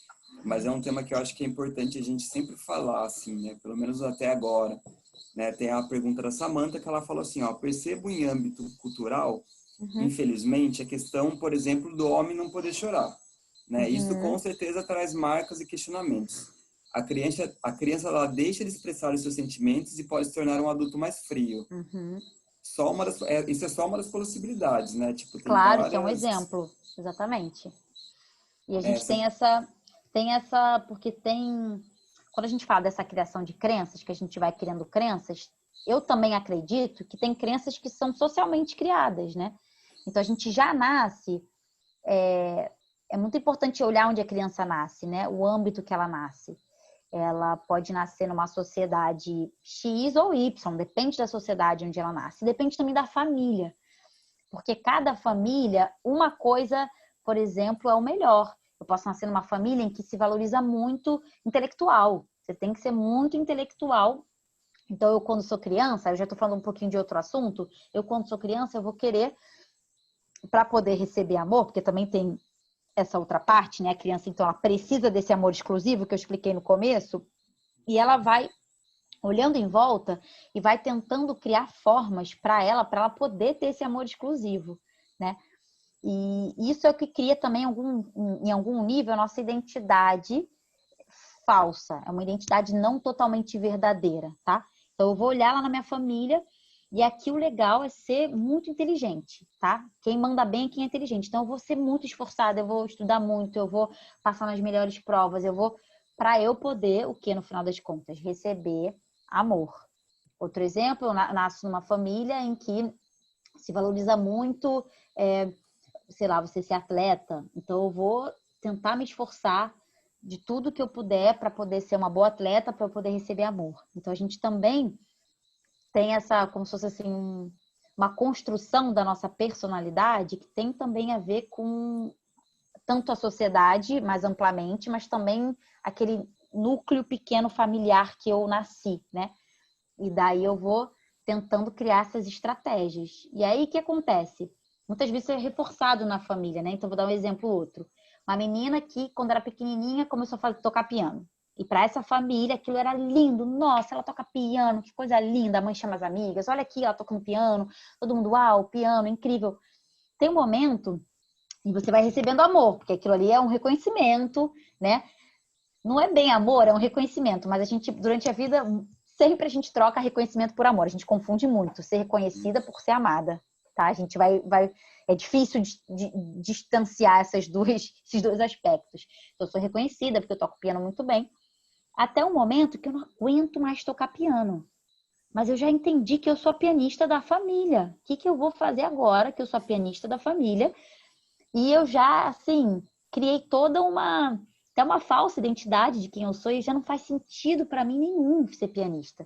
mas é um tema que eu acho que é importante a gente sempre falar, assim, né? Pelo menos até agora. Né? Tem a pergunta da Samantha, que ela falou assim, ó, percebo em âmbito cultural, infelizmente, a questão, por exemplo, do homem não poder chorar. Né? Isso com certeza traz marcas e questionamentos. A criança ela deixa de expressar os seus sentimentos e pode se tornar um adulto mais frio. Isso é só uma das possibilidades, né? Tipo, tem Claro, isso é um várias... exemplo, exatamente. E a gente tem essa, porque quando a gente fala dessa criação de crenças, que a gente vai criando crenças, eu também acredito que tem crenças que são socialmente criadas, né? Então a gente já nasce, é muito importante olhar onde a criança nasce, né? O âmbito que ela nasce. Ela pode nascer numa sociedade X ou Y, depende da sociedade onde ela nasce, depende também da família. Porque cada família, uma coisa, por exemplo, é o melhor. Eu posso nascer numa família em que se valoriza muito intelectual. Você tem que ser muito intelectual. Então, eu quando sou criança, eu já estou falando um pouquinho de outro assunto, eu quando sou criança, eu vou querer, para poder receber amor, porque também tem essa outra parte, né? A criança, então, ela precisa desse amor exclusivo que eu expliquei no começo, e ela vai olhando em volta e vai tentando criar formas para ela poder ter esse amor exclusivo, né? E isso é o que cria também em algum nível a nossa identidade falsa, é uma identidade não totalmente verdadeira, tá? Então eu vou olhar lá na minha família e aqui o legal é ser muito inteligente, tá? Quem manda bem é quem é inteligente. Então eu vou ser muito esforçada, eu vou estudar muito, eu vou passar nas melhores provas, para eu poder, o que no final das contas? Receber amor. Outro exemplo, eu nasço numa família em que se valoriza muito, sei lá, você ser atleta. Então, eu vou tentar me esforçar de tudo que eu puder para poder ser uma boa atleta, para eu poder receber amor. Então, a gente também tem essa, como se fosse assim, uma construção da nossa personalidade que tem também a ver com tanto a sociedade, mais amplamente, mas também aquele núcleo pequeno familiar que eu nasci, né? E daí eu vou tentando criar essas estratégias. E aí o que acontece? Muitas vezes é reforçado na família, né? Então vou dar um exemplo outro. Uma menina que, quando era pequenininha, começou a tocar piano. E para essa família aquilo era lindo. Nossa, ela toca piano, que coisa linda. A mãe chama as amigas. Olha aqui, ela tocando piano. Todo mundo, uau, piano, incrível. Tem um momento e você vai recebendo amor, porque aquilo ali é um reconhecimento, né? Não é bem amor, é um reconhecimento, mas a gente, durante a vida, sempre a gente troca reconhecimento por amor. A gente confunde muito ser reconhecida por ser amada, tá? A gente é difícil de distanciar esses dois aspectos. Eu sou reconhecida porque eu toco piano muito bem, até o momento que eu não aguento mais tocar piano. Mas eu já entendi que eu sou a pianista da família. O que eu vou fazer agora que eu sou a pianista da família? E eu já, assim, criei até uma falsa identidade de quem eu sou e já não faz sentido para mim nenhum ser pianista.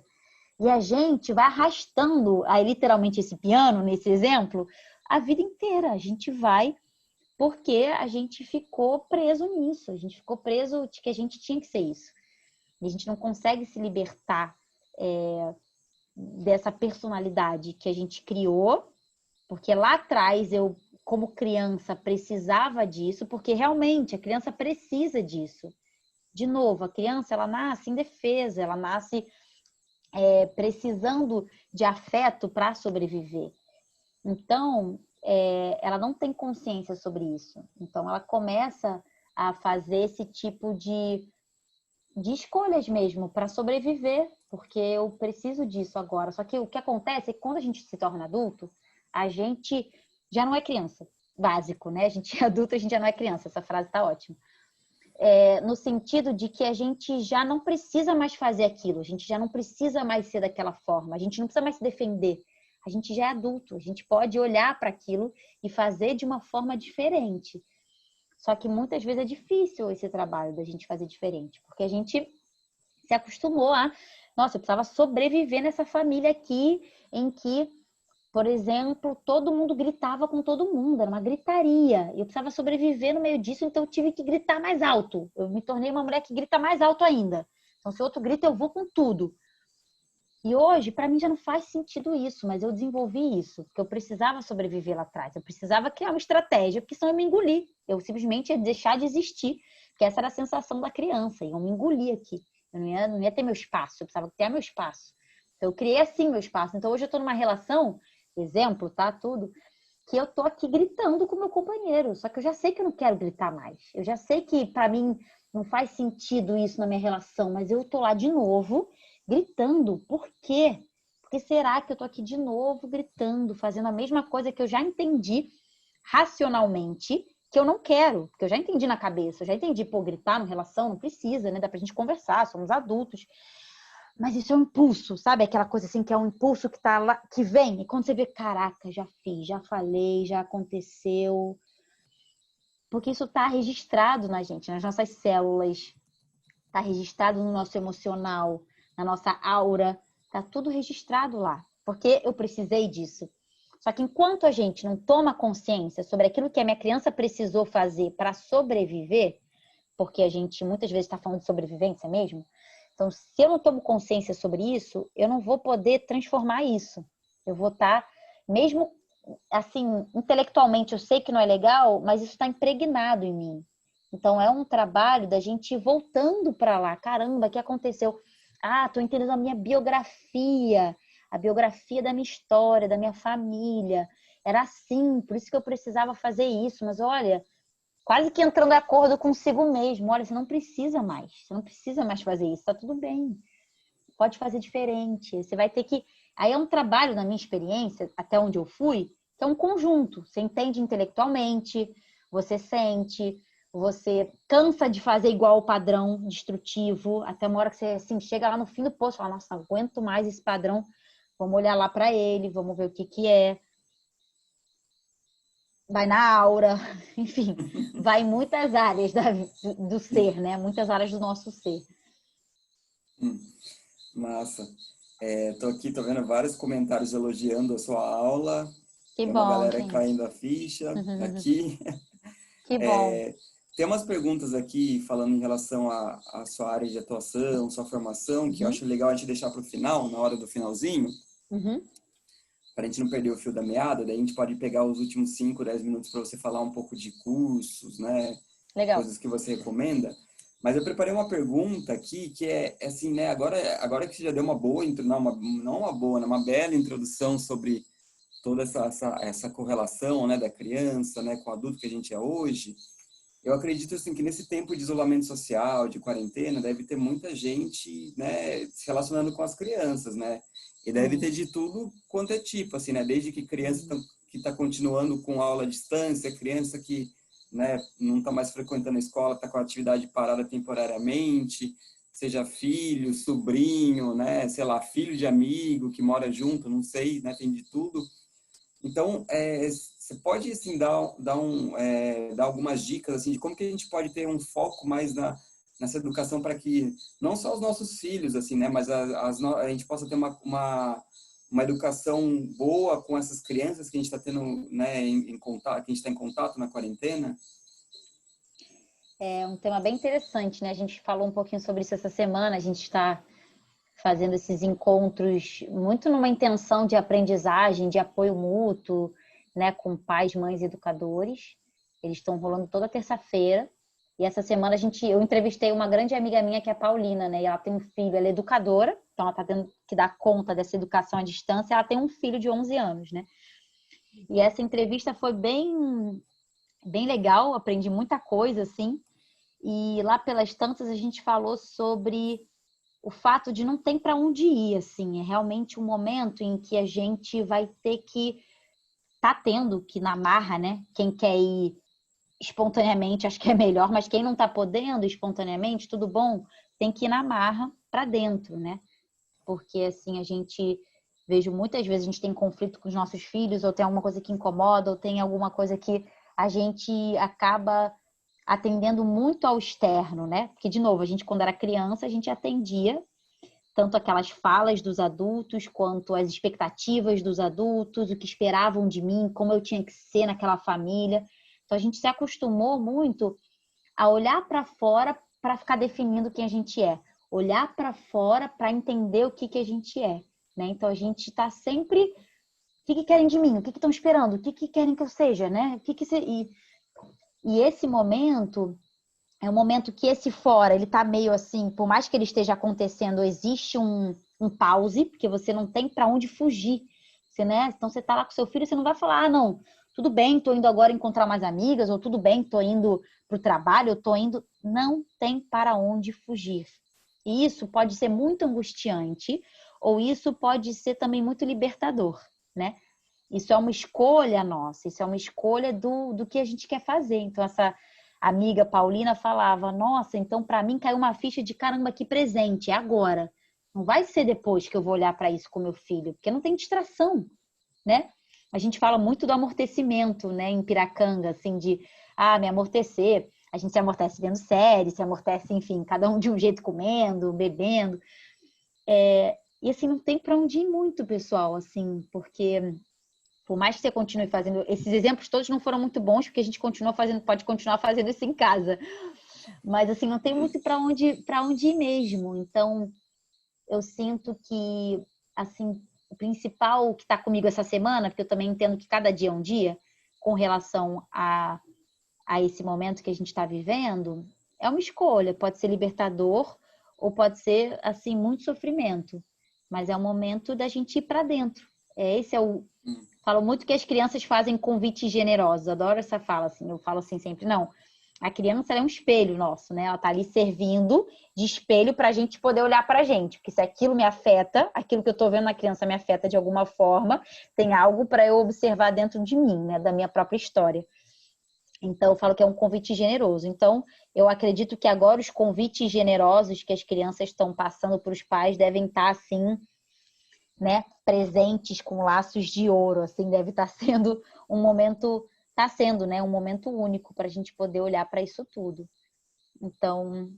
E a gente vai arrastando aí literalmente esse piano, nesse exemplo, a vida inteira. A gente vai porque a gente ficou preso nisso. A gente ficou preso de que a gente tinha que ser isso. E a gente não consegue se libertar dessa personalidade que a gente criou, porque lá atrás eu, como criança, precisava disso, porque realmente a criança precisa disso. De novo, a criança ela nasce indefesa, ela nasce precisando de afeto para sobreviver. Então, ela não tem consciência sobre isso. Então, ela começa a fazer esse tipo de escolhas mesmo para sobreviver, porque eu preciso disso agora. Só que o que acontece é que quando a gente se torna adulto, a gente já não é criança. Básico, né? A gente é adulto, a gente já não é criança. Essa frase tá ótima. No sentido de que a gente já não precisa mais fazer aquilo, a gente já não precisa mais ser daquela forma, a gente não precisa mais se defender. A gente já é adulto, a gente pode olhar para aquilo e fazer de uma forma diferente. Só que muitas vezes é difícil esse trabalho da gente fazer diferente, porque a gente se acostumou a, nossa, eu precisava sobreviver nessa família aqui, em que, por exemplo, todo mundo gritava com todo mundo, era uma gritaria. Eu precisava sobreviver no meio disso, então eu tive que gritar mais alto. Eu me tornei uma mulher que grita mais alto ainda. Então, se outro grita, eu vou com tudo. E hoje, para mim, já não faz sentido isso, mas eu desenvolvi isso, porque eu precisava sobreviver lá atrás. Eu precisava criar uma estratégia, porque senão eu me engoli. Eu simplesmente ia deixar de existir, porque essa era a sensação da criança, e eu me engoli aqui. Eu não ia ter meu espaço, eu precisava ter meu espaço. Então, eu criei assim meu espaço. Então, hoje eu estou numa relação, exemplo, tá? Tudo, que eu tô aqui gritando com o meu companheiro. Só que eu já sei que eu não quero gritar mais. Eu já sei que, para mim, não faz sentido isso na minha relação, mas eu tô lá de novo gritando. Por quê? Porque será que eu tô aqui de novo gritando, fazendo a mesma coisa que eu já entendi racionalmente que eu não quero, porque eu já entendi na cabeça, eu já entendi, pô, gritar numa relação não precisa, né? Dá pra gente conversar, somos adultos. Mas isso é um impulso, sabe? Aquela coisa assim que é um impulso que tá lá, que vem, e quando você vê, caraca, já fiz, já falei, já aconteceu. Porque isso tá registrado na gente, nas nossas células, tá registrado no nosso emocional, na nossa aura, tá tudo registrado lá, porque eu precisei disso. Só que enquanto a gente não toma consciência sobre aquilo que a minha criança precisou fazer para sobreviver, porque a gente muitas vezes está falando de sobrevivência mesmo, então se eu não tomo consciência sobre isso, eu não vou poder transformar isso. Eu vou estar, mesmo assim, intelectualmente eu sei que não é legal, mas isso está impregnado em mim. Então, é um trabalho da gente ir voltando para lá. Caramba, o que aconteceu? Ah, estou entendendo a biografia da minha história, da minha família. Era assim, por isso que eu precisava fazer isso. Mas olha, quase que entrando em acordo consigo mesmo. Olha, você não precisa mais fazer isso, tá tudo bem. Pode fazer diferente. Você vai ter que... Aí é um trabalho, na minha experiência, até onde eu fui, que é um conjunto. Você entende intelectualmente, você sente, você cansa de fazer igual o padrão destrutivo, até uma hora que você assim, chega lá no fim do poço, fala, nossa, não aguento mais esse padrão, vamos olhar lá para ele, vamos ver o que que é. Vai na aura, enfim, vai em muitas áreas do ser, né? Muitas áreas do nosso ser. Massa. Tô aqui, tô vendo vários comentários elogiando a sua aula. Que Tem uma bom, galera gente. caindo a ficha aqui. Que bom. Tem umas perguntas aqui falando em relação à sua área de atuação, sua formação, que eu Uhum, acho legal a gente deixar para o final, na hora do finalzinho, uhum. para a gente não perder o fio da meada. Daí a gente pode pegar os últimos 5, 10 minutos para você falar um pouco de cursos, né? Legal. Coisas que você recomenda. Mas eu preparei uma pergunta aqui que é assim, né? Agora que você já deu uma boa, não uma boa, né? Uma bela introdução sobre toda essa correlação, né, da criança, né, com o adulto que a gente é hoje. Eu acredito assim que nesse tempo de isolamento social, de quarentena, deve ter muita gente, né, se relacionando com as crianças, né? E deve ter Sim. de tudo quanto é tipo, assim, né? Desde que criança que está continuando com aula à distância, criança que, né, não está mais frequentando a escola, está com a atividade parada temporariamente, seja filho, sobrinho, né, sei lá, filho de amigo que mora junto, não sei, né, tem de tudo. Então, você pode assim dar algumas dicas assim de como que a gente pode ter um foco mais nessa educação para que não só os nossos filhos assim, né, mas a gente possa ter uma educação boa com essas crianças que a gente está tendo, né, em contato, que a gente está em contato na quarentena. É um tema bem interessante, né? A gente falou um pouquinho sobre isso essa semana. A gente está fazendo esses encontros muito numa intenção de aprendizagem, de apoio mútuo, né? Com pais, mães e educadores. Eles estão rolando toda terça-feira. E essa semana eu entrevistei uma grande amiga minha que é a Paulina, né? E ela tem um filho, ela é educadora, então ela está tendo que dar conta dessa educação à distância. Ela tem um filho de 11 anos, né? E essa entrevista foi bem legal, aprendi muita coisa, assim. E lá pelas tantas a gente falou sobre o fato de não ter para onde ir, assim. É realmente um momento em que a gente vai ter que tá tendo que ir na marra, né? Quem quer ir espontaneamente, acho que é melhor, mas quem não tá podendo espontaneamente, tudo bom, tem que ir na marra para dentro, né? Porque assim, a gente vejo muitas vezes a gente tem conflito com os nossos filhos, ou tem alguma coisa que incomoda, ou tem alguma coisa que a gente acaba atendendo muito ao externo, né? Porque, de novo, a gente, quando era criança, a gente atendia tanto aquelas falas dos adultos, quanto as expectativas dos adultos, o que esperavam de mim, como eu tinha que ser naquela família. Então, a gente se acostumou muito a olhar para fora para ficar definindo quem a gente é. Olhar para fora para entender o que a gente é, né? Então, a gente está sempre... O que querem de mim? O que estão esperando? O que querem que eu seja, né? E esse momento é um momento que esse fora, ele tá meio assim, por mais que ele esteja acontecendo, existe um pause, porque você não tem para onde fugir. Você, né? Então você tá lá com seu filho, você não vai falar, ah, não, tudo bem, tô indo agora encontrar mais amigas, ou tudo bem, tô indo pro trabalho, eu tô indo... Não tem para onde fugir. E isso pode ser muito angustiante, ou isso pode ser também muito libertador, né? Isso é uma escolha nossa, isso é uma escolha do que a gente quer fazer. Então, essa amiga Paulina falava, nossa, então para mim caiu uma ficha de caramba, que presente, é agora. Não vai ser depois que eu vou olhar para isso com meu filho, porque não tem distração, né? A gente fala muito do amortecimento, né, em Piracanga, assim, de, me amortecer. A gente se amortece vendo série, se amortece, enfim, cada um de um jeito comendo, bebendo. E assim, não tem para onde ir muito, pessoal, assim, porque... Por mais que você continue fazendo... Esses exemplos todos não foram muito bons, porque a gente pode continuar fazendo isso em casa. Mas, assim, não tem muito para onde ir mesmo. Então, eu sinto que, assim, o principal que está comigo essa semana, porque eu também entendo que cada dia é um dia, com relação a esse momento que a gente está vivendo, é uma escolha. Pode ser libertador ou pode ser, assim, muito sofrimento. Mas é o momento da gente ir para dentro. Esse é o... Falo muito que as crianças fazem convites generosos. Adoro essa fala, assim. Eu falo assim sempre, não. A criança é um espelho nosso, né? Ela tá ali servindo de espelho para a gente poder olhar para a gente. Porque se aquilo me afeta, aquilo que eu tô vendo na criança me afeta de alguma forma, tem algo para eu observar dentro de mim, né? Da minha própria história. Então, eu falo que é um convite generoso. Então, eu acredito que agora os convites generosos que as crianças estão passando para os pais devem estar, assim, né, presentes com laços de ouro, assim, deve estar sendo um momento, está sendo, né, um momento único para a gente poder olhar para isso tudo. Então,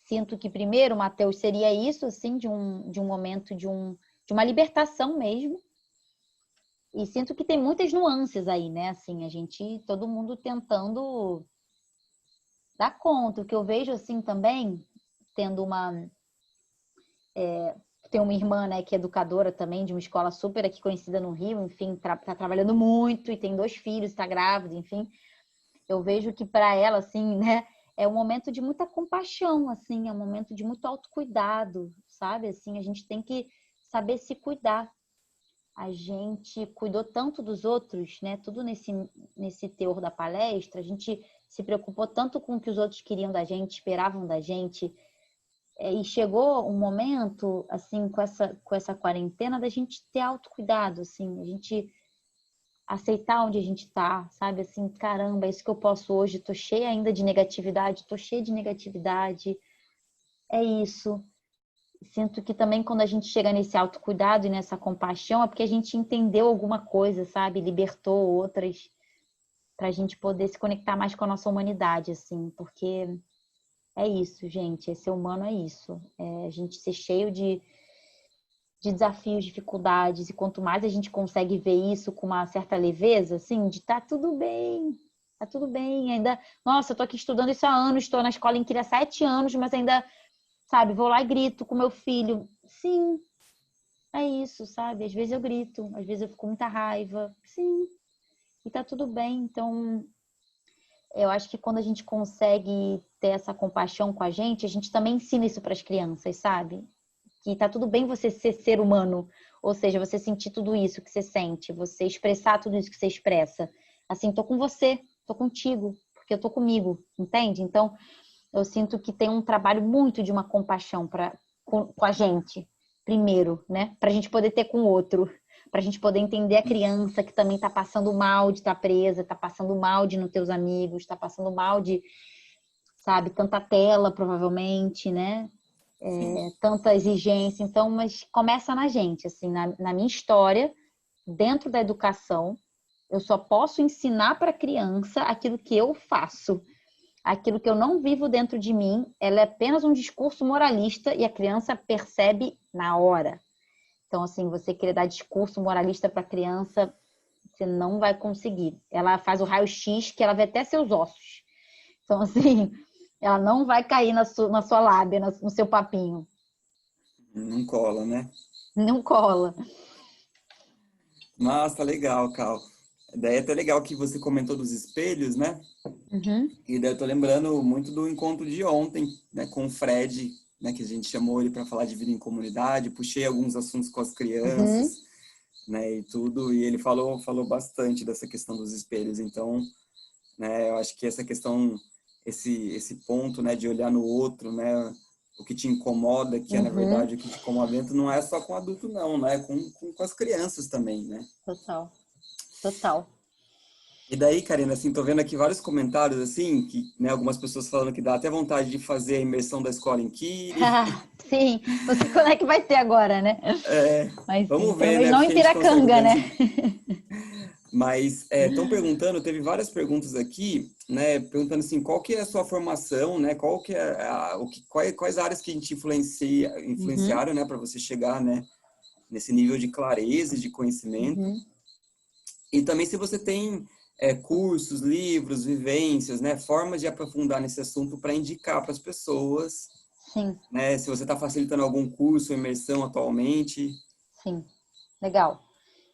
sinto que primeiro, Mateus, seria isso, assim, de um momento de uma libertação mesmo. E sinto que tem muitas nuances aí, né, assim, todo mundo tentando dar conta. O que eu vejo, assim, também, tendo tem uma irmã, né, que é educadora também, de uma escola super aqui conhecida no Rio, enfim, tá trabalhando muito e tem 2 filhos, está grávida, enfim. Eu vejo que para ela, assim, né, é um momento de muita compaixão, assim, é um momento de muito autocuidado, sabe? Assim, a gente tem que saber se cuidar. A gente cuidou tanto dos outros, né, tudo nesse teor da palestra, a gente se preocupou tanto com o que os outros queriam da gente, esperavam da gente. E chegou um momento, assim, com essa quarentena, da gente ter autocuidado, assim, a gente aceitar onde a gente tá, sabe? Assim, caramba, é isso que eu posso hoje, tô cheia ainda de negatividade, é isso. Sinto que também quando a gente chega nesse autocuidado e nessa compaixão, é porque a gente entendeu alguma coisa, sabe? Libertou outras, pra gente poder se conectar mais com a nossa humanidade, assim, porque... É isso, gente. Ser humano é isso. É a gente ser cheio de desafios, dificuldades. E quanto mais a gente consegue ver isso com uma certa leveza, assim, de tá tudo bem. Tá tudo bem. Ainda, nossa, eu tô aqui estudando isso há anos, estou na escola em há 7 anos, mas ainda, sabe, vou lá e grito com meu filho. Sim, é isso, sabe? Às vezes eu grito, às vezes eu fico com muita raiva. Sim, e tá tudo bem. Então, eu acho que quando a gente consegue ter essa compaixão com a gente também ensina isso para as crianças, sabe? Que tá tudo bem você ser humano, ou seja, você sentir tudo isso que você sente, você expressar tudo isso que você expressa. Assim, tô com você, tô contigo, porque eu tô comigo, entende? Então, eu sinto que tem um trabalho muito de uma compaixão com a gente, primeiro, né? Pra gente poder ter com o outro. Pra gente poder entender a criança que também tá passando mal de estar presa, tá passando mal de não ter os amigos, tá passando mal de, sabe, tanta tela, provavelmente, né? Tanta exigência. Então, mas começa na gente, assim, na minha história, dentro da educação, eu só posso ensinar para a criança aquilo que eu faço. aquilo que eu não vivo dentro de mim, ela é apenas um discurso moralista e a criança percebe na hora. Então, assim, você querer dar discurso moralista para a criança, você não vai conseguir. Ela faz o raio-x que ela vê até seus ossos. Então, assim, ela não vai cair na sua lábia, no seu papinho. Não cola, né? Não cola. Nossa, legal, Cal. Daí é até legal que você comentou dos espelhos, né? Uhum, E daí eu tô lembrando muito do encontro de ontem, né, com o Fred, né, que a gente chamou ele para falar de vida em comunidade, puxei alguns assuntos com as uhum, crianças, né, e tudo, e ele falou bastante dessa questão dos espelhos. Então, né, eu acho que essa questão, esse ponto, né, de olhar no outro, né, o que te incomoda, que é na uhum. verdade o que te incomoda dentro, não é só com adulto não, né, com as crianças também, né. Total, total. E daí, Karina, assim, tô vendo aqui vários comentários, assim, que, né, algumas pessoas falando que dá até vontade de fazer a imersão da escola em Kiri. Sim, não sei quando é que vai ter agora, né? É, Mas sim, vamos pelo ver, menos né, não porque em a gente consegue Piracanga, né? organizar. Mas estão perguntando, teve várias perguntas aqui, né, perguntando assim, qual que é a sua formação, né, qual que é quais áreas que a gente Uhum, influenciaram, né, para você chegar, né, nesse nível de clareza e de conhecimento. uhum. E também se você tem cursos, livros, vivências, né, formas de aprofundar nesse assunto para indicar para as pessoas, Sim, né, se você está facilitando algum curso, imersão atualmente. sim. Legal.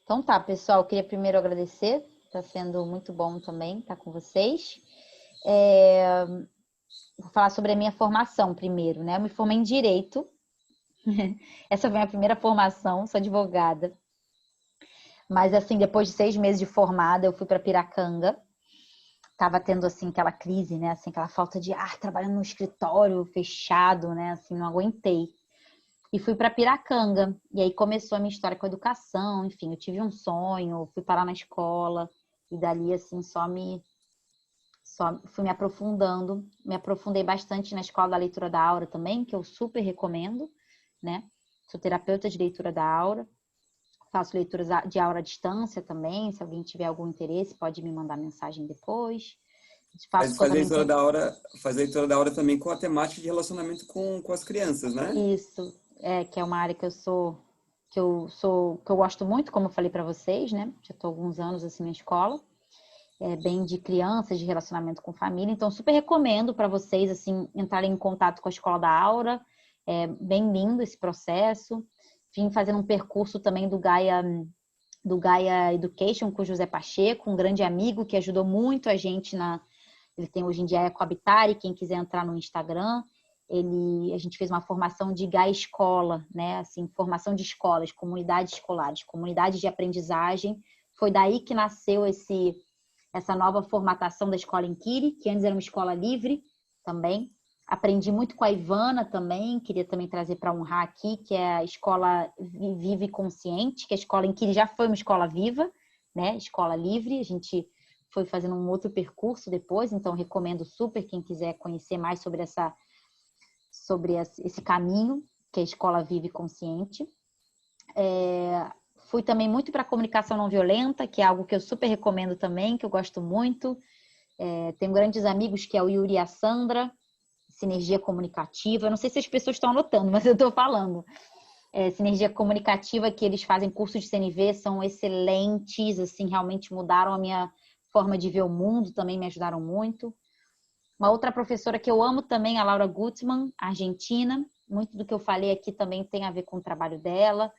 Então tá, pessoal, eu queria primeiro agradecer. Está sendo muito bom também estar com vocês. É, Vou falar sobre a minha formação primeiro, né? Eu me formei em Direito. Essa foi a minha primeira formação, sou advogada. Mas assim, depois de 6 meses de formada, eu fui para Piracanga. Tava tendo assim aquela crise, né? Assim, aquela falta de ar, trabalhando no escritório fechado, né? Assim, não aguentei. E fui para Piracanga. E aí começou a minha história com a educação. Enfim, eu tive um sonho, fui parar na escola e dali assim só fui me aprofundando. Me aprofundei bastante na escola da leitura da Aura também, que eu super recomendo, né? Sou terapeuta de leitura da Aura. Faço leituras de aura à distância também. Se alguém tiver algum interesse, pode me mandar mensagem depois. Faço Faz leitura casamento. da hora, faz leitura da hora também com a temática de relacionamento com as crianças, né? Isso, que é uma área que eu gosto muito, como eu falei para vocês, né? Já estou alguns anos assim na escola, bem de crianças, de relacionamento com família. Então, super recomendo para vocês assim entrarem em contato com a Escola da Aura. É bem lindo esse processo. Vim fazendo um percurso também do Gaia Education com o José Pacheco, um grande amigo que ajudou muito a gente ele tem hoje em dia a Ecohabitare, quem quiser entrar no Instagram. A gente fez uma formação de Gaia Escola, né? Assim, formação de escolas, comunidades escolares, comunidades de aprendizagem. Foi daí que nasceu essa nova formatação da escola em Kiri, que antes era uma escola livre também. Aprendi muito com a Ivana também, queria também trazer para honrar aqui, que é a escola Viva e Consciente, que a escola em Kiri já foi uma escola viva, né? Escola livre, a gente foi fazendo um outro percurso depois, então recomendo super quem quiser conhecer mais sobre esse caminho, que é a escola Vive Consciente. Fui também muito para a comunicação não violenta, que é algo que eu super recomendo também, que eu gosto muito. Tenho grandes amigos que é o Yuri e a Sandra, Sinergia Comunicativa. Não sei se as pessoas estão anotando, mas eu estou falando. Sinergia Comunicativa, que eles fazem curso de CNV, são excelentes, assim, realmente mudaram a minha forma de ver o mundo, também me ajudaram muito. Uma outra professora que eu amo também, a Laura Gutmann, argentina. Muito do que eu falei aqui também tem a ver com o trabalho dela.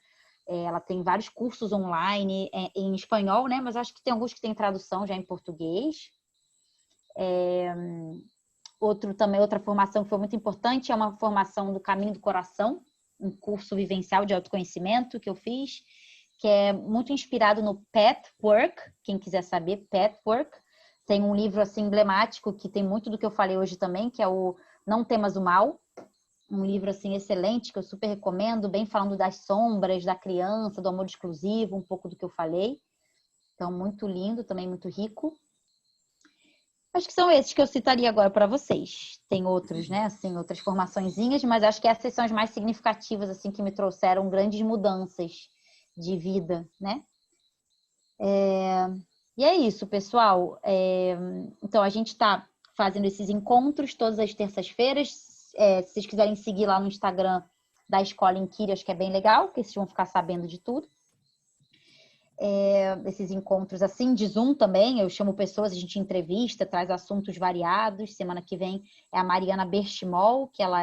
Ela tem vários cursos online em espanhol, né? Mas acho que tem alguns que têm tradução já em português. Outra formação que foi muito importante é uma formação do Caminho do Coração, um curso vivencial de autoconhecimento que eu fiz, que é muito inspirado no Pathwork. Quem quiser saber, Pathwork. Tem um livro assim emblemático que tem muito do que eu falei hoje também, que é o Não Temas o Mal. Um livro assim excelente que eu super recomendo, bem falando das sombras da criança, do amor exclusivo, um pouco do que eu falei. Então, muito lindo, também muito rico. Acho que são esses que eu citaria agora para vocês. Tem outros, né? Assim, outras formaçõezinhas, mas acho que essas são as mais significativas, assim, que me trouxeram grandes mudanças de vida, né? E é isso, pessoal. Então, a gente está fazendo esses encontros todas as terças-feiras. Se vocês quiserem seguir lá no Instagram da Escola Inquire, acho que é bem legal, porque vocês vão ficar sabendo de tudo. Esses encontros assim, de Zoom também, eu chamo pessoas, a gente entrevista, traz assuntos variados. Semana que vem é a Mariana Berchimol, que ela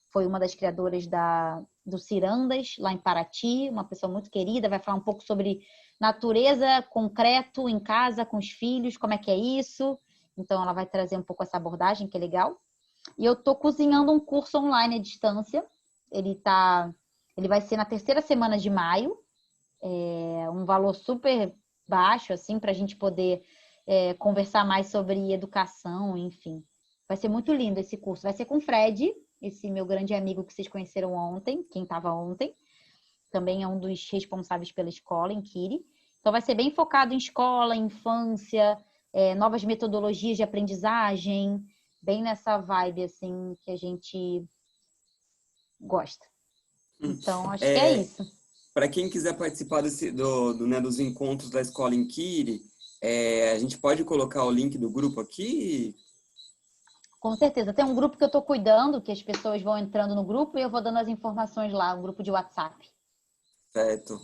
foi uma das criadoras do Cirandas, lá em Paraty, uma pessoa muito querida, vai falar um pouco sobre natureza, concreto, em casa, com os filhos, como é que é isso. Então ela vai trazer um pouco essa abordagem, que é legal. E eu tô cozinhando um curso online à distância, ele vai ser na 3ª semana de maio, um valor super baixo, assim, para a gente poder conversar mais sobre educação, enfim. Vai ser muito lindo esse curso. Vai ser com o Fred, esse meu grande amigo que vocês conheceram ontem, quem estava ontem. Também é um dos responsáveis pela escola, em Kiri. Então, vai ser bem focado em escola, infância, novas metodologias de aprendizagem, bem nessa vibe, assim, que a gente gosta. Então, acho que é isso. Para quem quiser participar dos encontros da Escola Inquire, a gente pode colocar o link do grupo aqui? Com certeza. Tem um grupo que eu estou cuidando, que as pessoas vão entrando no grupo e eu vou dando as informações lá, um grupo de WhatsApp. Certo.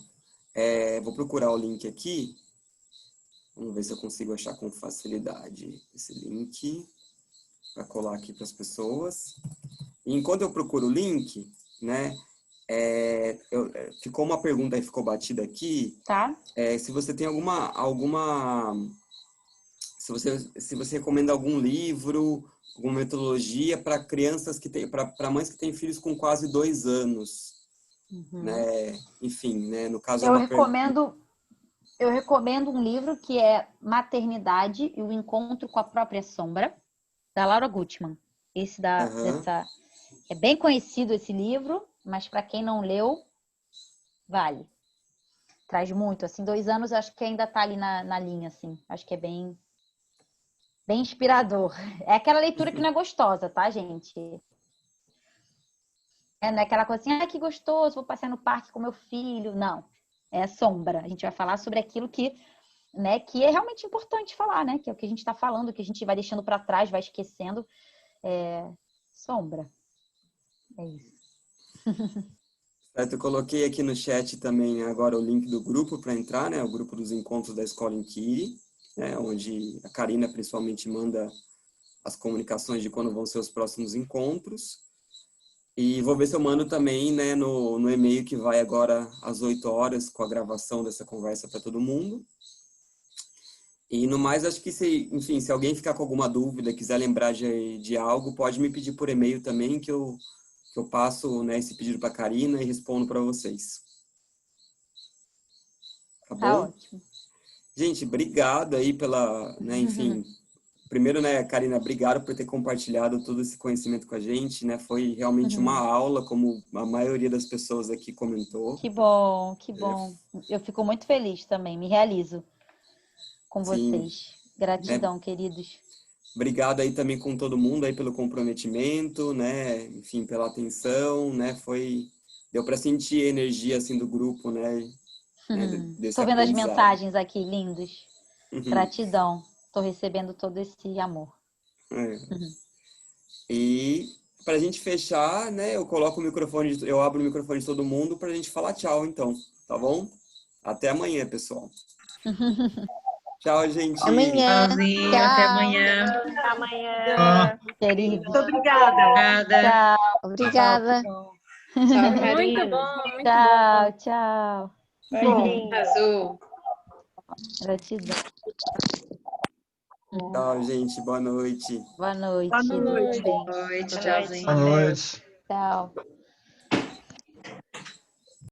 Vou procurar o link aqui. Vamos ver se eu consigo achar com facilidade esse link para colar aqui para as pessoas. E enquanto eu procuro o link, né? Ficou uma pergunta aí, ficou batida aqui. Tá. Se você tem se você recomenda algum livro, alguma metodologia para crianças para mães que têm filhos com quase 2 anos, né? Enfim, né? No caso eu recomendo um livro que é Maternidade e o Encontro com a Própria Sombra, da Laura Gutman. É bem conhecido esse livro, mas para quem não leu, vale. Traz muito, assim, 2 anos, eu acho que ainda tá ali na linha, assim. Acho que é bem inspirador. É aquela leitura que não é gostosa, tá, gente? Não é aquela coisa assim, que gostoso, vou passear no parque com meu filho. Não, é sombra. A gente vai falar sobre aquilo que é realmente importante falar, né? Que é o que a gente está falando, que a gente vai deixando para trás, vai esquecendo. Sombra. É isso. Certo, eu coloquei aqui no chat também agora o link do grupo para entrar, né? O grupo dos encontros da Escola Inquire, né? Onde a Karina principalmente manda as comunicações de quando vão ser os próximos encontros. E vou ver se eu mando também, né, no e-mail que vai agora às 8 horas com a gravação dessa conversa para todo mundo. E no mais, acho que se alguém ficar com alguma dúvida, quiser lembrar de algo, pode me pedir por e-mail também, que eu passo, né, esse pedido para a Karina e respondo para vocês. Tá bom? Tá ótimo. Gente, obrigado aí né, enfim... Primeiro, né, Karina, obrigado por ter compartilhado todo esse conhecimento com a gente, né? Foi realmente uma aula, como a maioria das pessoas aqui comentou. Que bom, que bom. Eu fico muito feliz também, me realizo com vocês. Gratidão, queridos. Obrigado aí também com todo mundo aí pelo comprometimento, né? Enfim, pela atenção, né? Deu para sentir a energia, assim, do grupo, né? Tô vendo as mensagens aqui, lindos. Gratidão. Tô recebendo todo esse amor. E para a gente fechar, né, eu abro o microfone de todo mundo para a gente falar tchau, então, tá bom? Até amanhã, pessoal. Tchau, gente. Amanhã. Tchauzinho, Tchau. até amanhã. Até amanhã. Queridos. Muito obrigada. Tchau. Obrigada. Tchau, Karina. Muito bom, muito Tchau, tchau. bom. Azul. Gratidão. Tchau, gente. Boa noite. Boa noite. Boa noite. Boa noite, tchauzinho. Boa noite. Tchau.